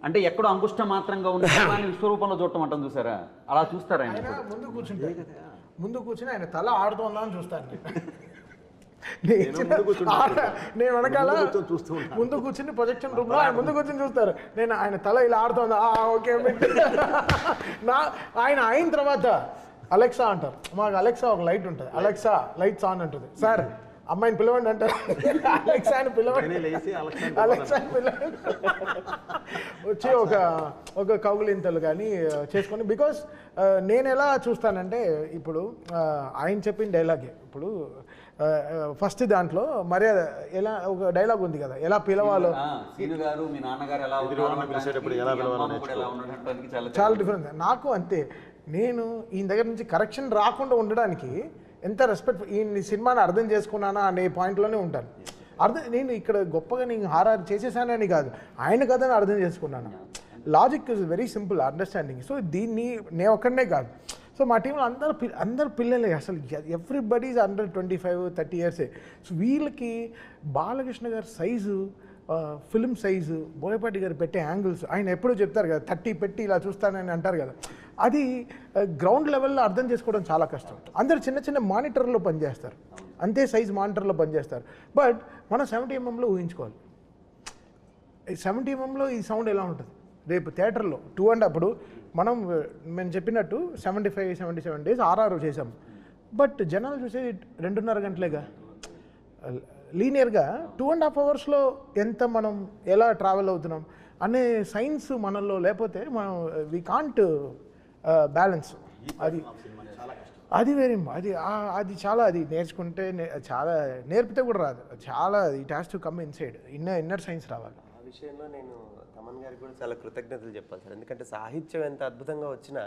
అంటే ఎక్కడో అంగుష్ట మాత్రంగా ఉన్న విశ్వరూపంలో చూడటం అంటాం చూసారా, అలా చూస్తారా ఆయన? ముందు కూర్చుని ఆయన తల ఆడుతుందా అని చూస్తాను నేను వెనకాల ముందు కూర్చుని ప్రొజెక్షన్ రూమ్ లో ఆయన ముందు కూర్చుని చూస్తారు, నేను ఆయన తల ఇలా ఆడుతుందా ఓకే ఆయన అయిన తర్వాత అలెక్సా అంటారు. మాకు అలెక్సా ఒక లైట్ ఉంటుంది, అలెక్సా లైట్స్ ఆన్ అంటుంది. సార్ అమ్మాయిని పిలవండి అంటారు, అలెక్సా అని పిలవండి, అలెక్సా అని పిలవండి వచ్చి ఒక కౌగులింతలు కానీ చేసుకొని. బికాస్ నేను ఎలా చూస్తానంటే, ఇప్పుడు ఆయన చెప్పిన డైలాగే, ఇప్పుడు ఫస్ట్ దాంట్లో మర్యాద ఎలా ఒక డైలాగ్ ఉంది కదా, ఎలా పిలవాలో, చాలా డిఫరెన్స్. నాకు అంతే, నేను ఈయన దగ్గర నుంచి కరెక్షన్ రాకుండా ఉండడానికి ఎంత రెస్పెక్ట్, ఈ సినిమాని అర్థం చేసుకున్నానా అనే పాయింట్లోనే ఉంటాను. నేను ఇక్కడ గొప్పగా నేను హారర్ చేసేసానని కాదు, ఆయన కథని అర్థం చేసుకున్నాను. Logic is very simple understanding. So దీన్ని నేను ఒక్కడనే కాదు, సో మా టీంలో అందరు పిల్లలే, అసలు ఎవ్రీబడి ఈజ్ అండర్ 25-30 ఇయర్సే. సో వీళ్ళకి బాలకృష్ణ గారి సైజు, ఫిల్మ్ సైజు, బోయపాటి గారు పెట్టే యాంగిల్స్, ఆయన ఎప్పుడూ చెప్తారు కదా 30 పెట్టి ఇలా చూస్తానని అంటారు కదా, అది గ్రౌండ్ లెవెల్లో అర్థం చేసుకోవడం చాలా కష్టం. అందరు చిన్న చిన్న మానిటర్లో పనిచేస్తారు, అంతే సైజ్ మానిటర్లో పనిచేస్తారు. బట్ మనం 70 mm ఊహించుకోవాలి, 70 mm ఈ సౌండ్ ఎలా ఉంటుంది రేపు థియేటర్లో 2.5. అప్పుడు మేము చెప్పినట్టు 75-77 days RR చేసాం, బట్ జనాలు చూసేది 2.5 గంటలేగా. లీనియర్గా 2.5 hours ఎంత మనం ఎలా ట్రావెల్ అవుతున్నాం అనే సైన్స్ మనలో లేకపోతే మనం వీ కాంట్ బ్యాలెన్స్. అది వెరీ అది చాలా, అది నేర్చుకుంటే చాలా, నేర్పితే కూడా రాదు, చాలా it has to come inside, inner science రావాలి. ఆ విషయంలో నేను తమన్ గారికి కూడా చాలా కృతజ్ఞతలు చెప్పాలి సార్. ఎందుకంటే సాహిత్యం ఎంత అద్భుతంగా వచ్చినా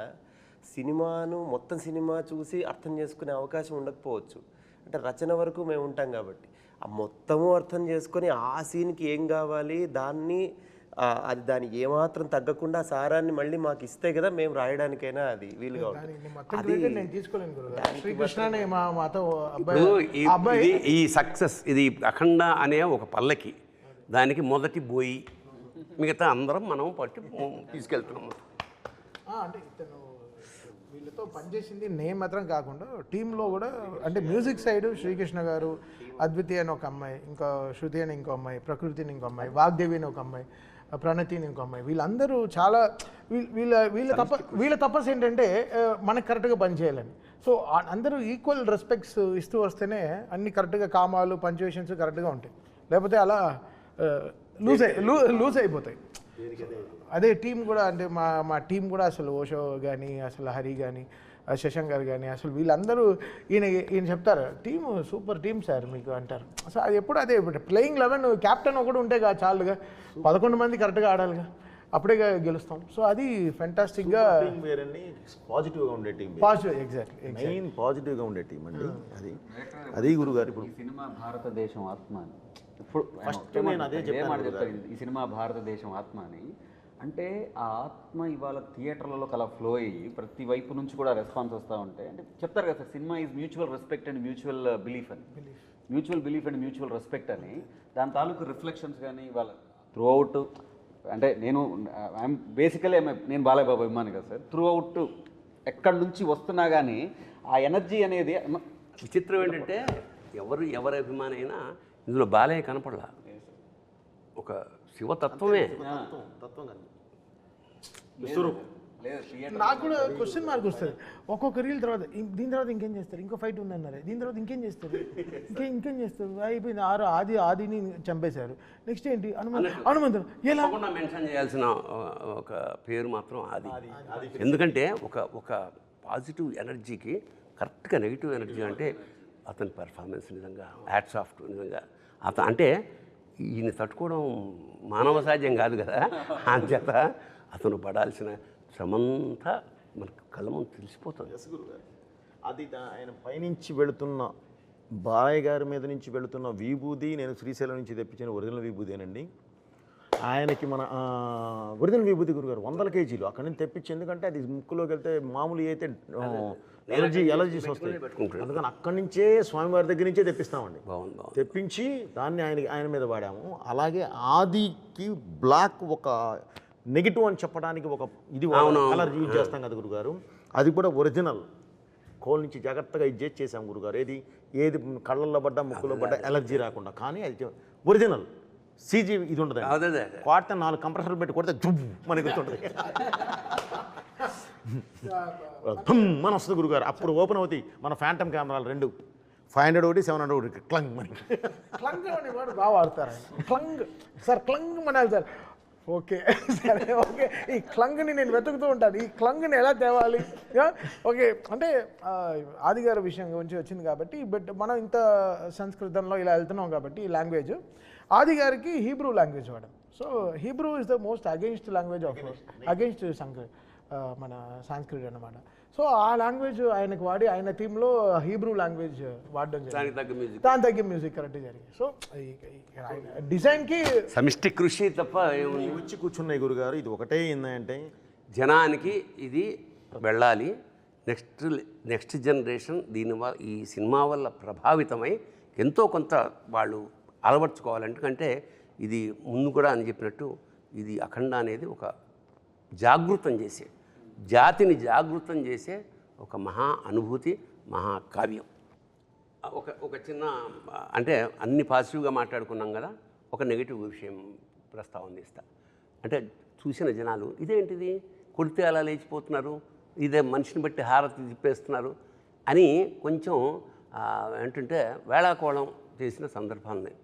సినిమాను మొత్తం సినిమా చూసి అర్థం చేసుకునే అవకాశం ఉండకపోవచ్చు. అంటే రచన వరకు మేము ఉంటాం కాబట్టి ఆ మొత్తము అర్థం చేసుకొని ఆ సీన్కి ఏం కావాలి దాన్ని అది దానికి ఏమాత్రం తగ్గకుండా సారాన్ని మళ్ళీ మాకు ఇస్తే కదా మేము రాయడానికైనా అది వీలుగా ఉంటుంది. దానికి మొత్తం credit నేను తీసుకోలేను గురుగారు. శ్రీకృష్ణనే మాతో ఇప్పుడు ఈ సక్సెస్ ఇది అఖండ అనే ఒక పల్లకి, దానికి మొదటి బోయి, మిగతా అందరం మనం పట్టి తీసుకెళ్తున్నాము. అంటే ఇతను వీళ్ళతో పనిచేసింది నేను మాత్రం కాకుండా టీంలో కూడా, అంటే మ్యూజిక్ సైడ్ శ్రీకృష్ణ గారు, అద్వితి అని ఒక అమ్మాయి, ఇంకా శృతి అని ఇంకో అమ్మాయి, ప్రకృతి అని ఇంకో అమ్మాయి, వాగ్దేవి అని ఒక అమ్మాయి, ప్రణతి అని ఇంకో అమ్మాయి, వీళ్ళందరూ చాలా వీళ్ళ తపస్సు ఏంటంటే మనకు కరెక్ట్గా పనిచేయాలని. సో అందరూ ఈక్వల్ రెస్పెక్ట్స్ ఇస్తూ వస్తేనే అన్ని కరెక్ట్గా కామాలు పంచువేషన్స్ కరెక్ట్గా ఉంటాయి, లేకపోతే అలా లూజ్ అయిపోతాయి. అదే టీం కూడా, అంటే మా టీం కూడా అసలు ఓషో కానీ, అసలు హరి కానీ, శశాంక్ గారు కానీ, అసలు వీళ్ళందరూ ఈయన చెప్తారు టీము సూపర్ టీం సార్ మీకు అంటారు. అసలు అది ఎప్పుడు అదే ప్లేయింగ్ 11 క్యాప్టెన్ ఒకటి ఉంటే చాలుగా, 11 మంది కరెక్ట్గా ఆడాలిగా, అప్పుడే గెలుస్తాం. సో అది ఫెంటాస్టిక్గా పాజిటివ్గా ఉండే టీం, పాజిటివ్, ఎగ్జాక్ట్లీ మెయిన్ పాజిటివ్గా ఉండే టీం అండి అది గురుగారు. ఇప్పుడు ఈ సినిమా భారతదేశం ఆత్మ అని, ఇప్పుడు ఫస్ట్ నేను అదే చెప్తాను, ఈ సినిమా భారతదేశం ఆత్మ అని. అంటే ఆ ఆత్మ ఇవాళ థియేటర్లలో అలా ఫ్లో అయ్యి ప్రతి వైపు నుంచి కూడా రెస్పాన్స్ వస్తూ ఉంటాయి. అంటే చెప్తారు కదా sir, cinema is mutual respect and mutual belief అని, mutual belief and mutual respect అని. దాని తాలూకు రిఫ్లెక్షన్స్ కానీ ఇవాళ త్రూ అవుట్, అంటే ఐఎమ్ బేసికలీ నేను బాలయ్య బాబు అభిమాని కదా సార్, త్రూ అవుట్ ఎక్కడి నుంచి వస్తున్నా కానీ ఆ ఎనర్జీ అనేది. విచిత్రం ఏంటంటే ఎవరి అభిమాని అయినా ఇందులో బాలయ్య కనపడలా, ఒక శివతత్వమే. తత్వం కానీ నాకు కూడా క్వశ్చన్ మార్క్ వస్తుంది ఒక్కొక్క రీల్ తర్వాత. దీని తర్వాత ఇంకేం చేస్తారు, ఇంకో ఫైట్ ఉందన్నారు, దీని తర్వాత ఇంకేం చేస్తారు, ఇంకేం చేస్తారు, అయిపోయింది. ఆదిని చంపేశారు, నెక్స్ట్ ఏంటి హనుమంతుడు. ఎలా మెన్షన్ చేయాల్సిన ఒక పేరు మాత్రం ఆది. ఎందుకంటే ఒక పాజిటివ్ ఎనర్జీకి కరెక్ట్గా నెగిటివ్ ఎనర్జీ అంటే అతని పెర్ఫార్మెన్స్ నిజంగా హ్యాట్స్ ఆఫ్ నిజంగా. అంటే ఈయన తట్టుకోవడం మానవ సాధ్యం కాదు కదా, అంచేత అతను పడాల్సిన శ్రమంతా మనకు కళ్ళ ముందు తెలిసిపోతుంది. అది ఆయన పైనుంచి వెళుతున్న బాలయ్య గారి మీద నుంచి వెళుతున్న విభూది నేను శ్రీశైలం నుంచి తెప్పించిన ఒరిజినల్ విభూదేనండి. ఆయనకి మన ఒరిజినల్ విభూతి గురుగారు 100 కేజీలు అక్కడి నుంచి తెప్పించి, ఎందుకంటే అది ముక్కులోకి వెళ్తే మామూలు అయితే ఎలర్జీస్ వస్తాయి, అందుకని అక్కడి నుంచే స్వామివారి దగ్గర నుంచే తెప్పిస్తామండి. తెప్పించి దాన్ని ఆయన మీద వాడాము. అలాగే ఆదికి బ్లాక్ ఒక నెగిటివ్ అని చెప్పడానికి ఒక ఇది కలర్ యూజ్ చేస్తాం కదా గురుగారు, అది కూడా ఒరిజినల్ కోల్ నుంచి జాగ్రత్తగా ఇది చేసాం గురుగారు. ఏది కళ్ళల్లో పడ్డా ముక్కులో పడ్డా ఎలర్జీ రాకుండా, కానీ అది ఒరిజినల్ సీజీ ఇది ఉంటుంది. కొడితే 4 కంప్రెసర్లు పెట్టి కొడితే జుబ్ మనకి గుర్తుంటుంది, మన వస్తుంది గురుగారు. అప్పుడు ఓపెన్ అవుతాయి మన ఫ్యాంటమ్ కెమెరాలు 2, 500 ఒకటి 700 ఒకటి, క్లంగ్ మనకి. క్లంగ్ అనేవాడు బాగా వాడతారు. Clang sir, clang Manali sir. Okay సరే, ఓకే. ఈ క్లంగ్ని నేను వెతుకుతూ ఉంటాను, ఈ క్లంగ్ని ఎలా తేవాలి. ఓకే, అంటే ఆదిగారి విషయం గురించి వచ్చింది కాబట్టి, బట్ మనం ఇంత సంస్కృతంలో ఇలా వెళ్తున్నాం కాబట్టి ఈ లాంగ్వేజ్ ఆదిగారికి హీబ్రూ లాంగ్వేజ్ వాడాం. So Hebrew is the most against language of against మన సాంస్క్రిట్ అన్నమాట. సో ఆ లాంగ్వేజ్ ఆయనకు వాడి ఆయన థీమ్లో హీబ్రూ లాంగ్వేజ్ వాడడం జరిగింది, దాని తగ్గ మ్యూజిక్ కరెక్ట్ జరిగింది. సో డిజైన్కి సమిష్టి కృషి తప్ప వచ్చి కూర్చున్నాయి గురుగారు. ఇది ఒకటే ఏంటంటే జనానికి ఇది వెళ్ళాలి, నెక్స్ట్ జనరేషన్ దీనివల్ల ఈ సినిమా వల్ల ప్రభావితమై ఎంతో కొంత వాళ్ళు అలవర్చుకోవాలంటే ఇది ముందు కూడా అని చెప్పినట్టు ఇది అఖండ అనేది ఒక జాగృతం చేసే, జాతిని జాగృతం చేసే ఒక మహా అనుభూతి, మహాకావ్యం. ఒక చిన్న, అంటే అన్ని పాజిటివ్గా మాట్లాడుకున్నాం కదా, ఒక నెగిటివ్ విషయం ప్రస్తావన చేస్తా. అంటే చూసిన జనాలు ఇదేంటిది కొడితే అలా లేచిపోతున్నారు, ఇదే మనిషిని బట్టి హారతి తిప్పేస్తున్నారు అని కొంచెం ఏంటంటే వేళాకోళం చేసిన సందర్భాలని.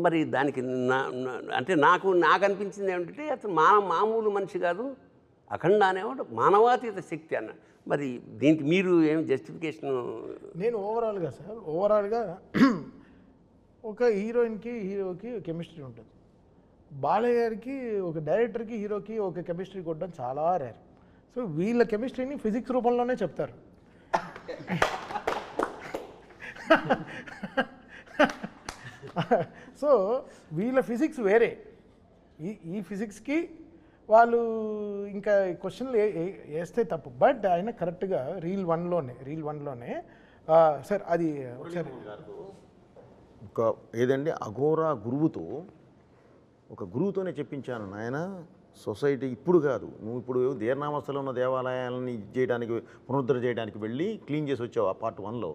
మరి దానికి అంటే నాకు అనిపించింది ఏమిటంటే అతను మామూలు మనిషి కాదు, అఖండ అనేవాడు మానవాతీత శక్తి అన్నాడు. మరి దీనికి మీరు ఏం జస్టిఫికేషన్? నేను ఓవరాల్గా ఒక హీరోయిన్కి హీరోకి కెమిస్ట్రీ ఉంటుంది. బాలయ్య గారికి ఒక డైరెక్టర్కి హీరోకి ఒక కెమిస్ట్రీ కొట్టడం చాలా రేర్. సో వీళ్ళ కెమిస్ట్రీని ఫిజిక్స్ రూపంలోనే చెప్తారు. సో వీళ్ళ ఫిజిక్స్ వేరే, ఈ ఫిజిక్స్కి వాళ్ళు ఇంకా క్వశ్చన్లు వేస్తే తప్పు. బట్ ఆయన కరెక్ట్గా రీల్ వన్లోనే సార్ అది ఒకసారి ఒక ఏదండి అఘోరా ఒక గురువుతోనే చెప్పించాను నాయన, సొసైటీ ఇప్పుడు కాదు, నువ్వు ఇప్పుడు దీర్ణావస్థలో ఉన్న దేవాలయాలని చేయడానికి పునరుద్ధరణ చేయడానికి వెళ్ళి క్లీన్ చేసి వచ్చావు ఆ పార్ట్ 1లో.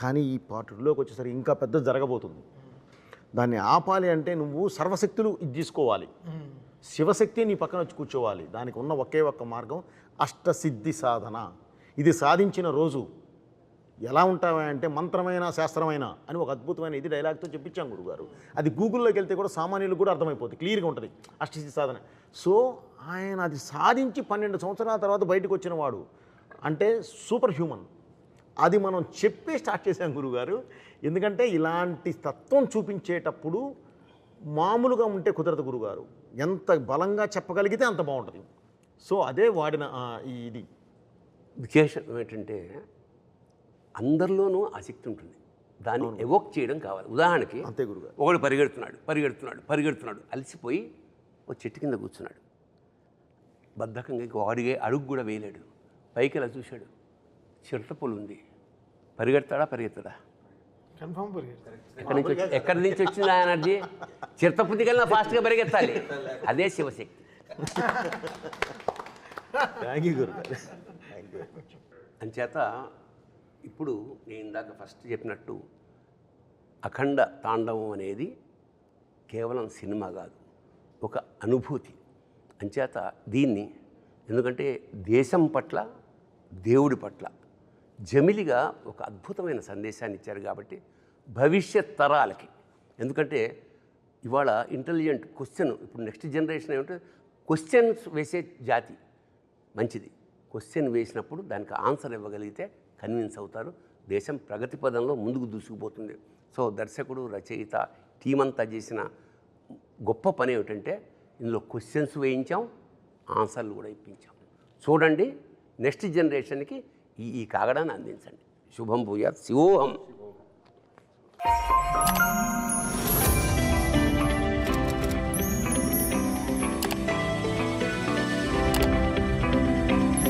కానీ ఈ పార్ట్ 2లోకి వచ్చేసరికి ఇంకా పెద్ద జరగబోతుంది. దాన్ని ఆపాలి అంటే నువ్వు సర్వశక్తులు ఇది తీసుకోవాలి, శివశక్తి నీ పక్కన వచ్చి కూర్చోవాలి. దానికి ఉన్న ఒకే ఒక్క మార్గం అష్టసిద్ధి సాధన. ఇది సాధించిన రోజు ఎలా ఉంటావా అంటే మంత్రమైన శాస్త్రమైన అని ఒక అద్భుతమైన ఇది డైలాగ్తో చెప్పించాం గురుగారు. అది గూగుల్లోకి వెళ్తే కూడా సామాన్యులకు కూడా అర్థమైపోతుంది, క్లియర్గా ఉంటుంది అష్టసిద్ధి సాధన. సో ఆయన అది సాధించి 12 సంవత్సరాల తర్వాత బయటకు వచ్చిన వాడు అంటే సూపర్ హ్యూమన్. అది మనం చెప్పే స్టార్ట్ చేసాం గురుగారు. ఎందుకంటే ఇలాంటి తత్వం చూపించేటప్పుడు మామూలుగా ఉంటే కుదరదు గురుగారు, ఎంత బలంగా చెప్పగలిగితే అంత బాగుంటుంది. సో అదే వాడిన ఇది విశేషం ఏంటంటే అందరిలోనూ ఆసక్తి ఉంటుంది, దాన్ని ఎవోక్ చేయడం కావాలి. ఉదాహరణకి అంతే గురుగారు. ఒకడు పరిగెడుతున్నాడు అలసిపోయి ఒక చెట్టు కింద కూర్చున్నాడు, బద్ధకంగా వాడిగే అడుగు కూడా వేయలేడు. పైకి ఇలా చూశాడు, చిరుతపులు ఉంది, పరిగెడతాడా? కన్ఫర్మ్ ఎక్కడి నుంచి వచ్చింది ఆ ఎనర్జీ? చిరుతపుంది కన్నా ఫాస్ట్గా పరిగెత్తాలి, అదే శివశక్తి. థ్యాంక్ యూ గురుగారు. అంచేత ఇప్పుడు నేను ఇందాక ఫస్ట్ చెప్పినట్టు అఖండ తాండవం అనేది కేవలం సినిమా కాదు, ఒక అనుభూతి. అంచేత దీన్ని ఎందుకంటే దేశం పట్ల దేవుడి పట్ల జమిలిగా ఒక అద్భుతమైన సందేశాన్ని ఇచ్చారు కాబట్టి భవిష్యత్ తరాలకి, ఎందుకంటే ఇవాళ ఇంటెలిజెంట్ క్వశ్చన్, ఇప్పుడు నెక్స్ట్ జనరేషన్ ఏమంటే క్వశ్చన్స్ వేసే జాతి మంచిది. క్వశ్చన్ వేసినప్పుడు దానికి ఆన్సర్ ఇవ్వగలిగితే కన్విన్స్ అవుతారు, దేశం ప్రగతి పదంలో ముందుకు దూసుకుపోతుంది. సో దర్శకుడు, రచయిత, టీం అంతా చేసిన గొప్ప పని ఏమిటంటే ఇందులో క్వశ్చన్స్ వేయించాం, ఆన్సర్లు కూడా ఇప్పించాం. చూడండి, నెక్స్ట్ జనరేషన్కి ఈ కాగడాన్ని అందించండి. శుభం భూయాత్. శివోహం.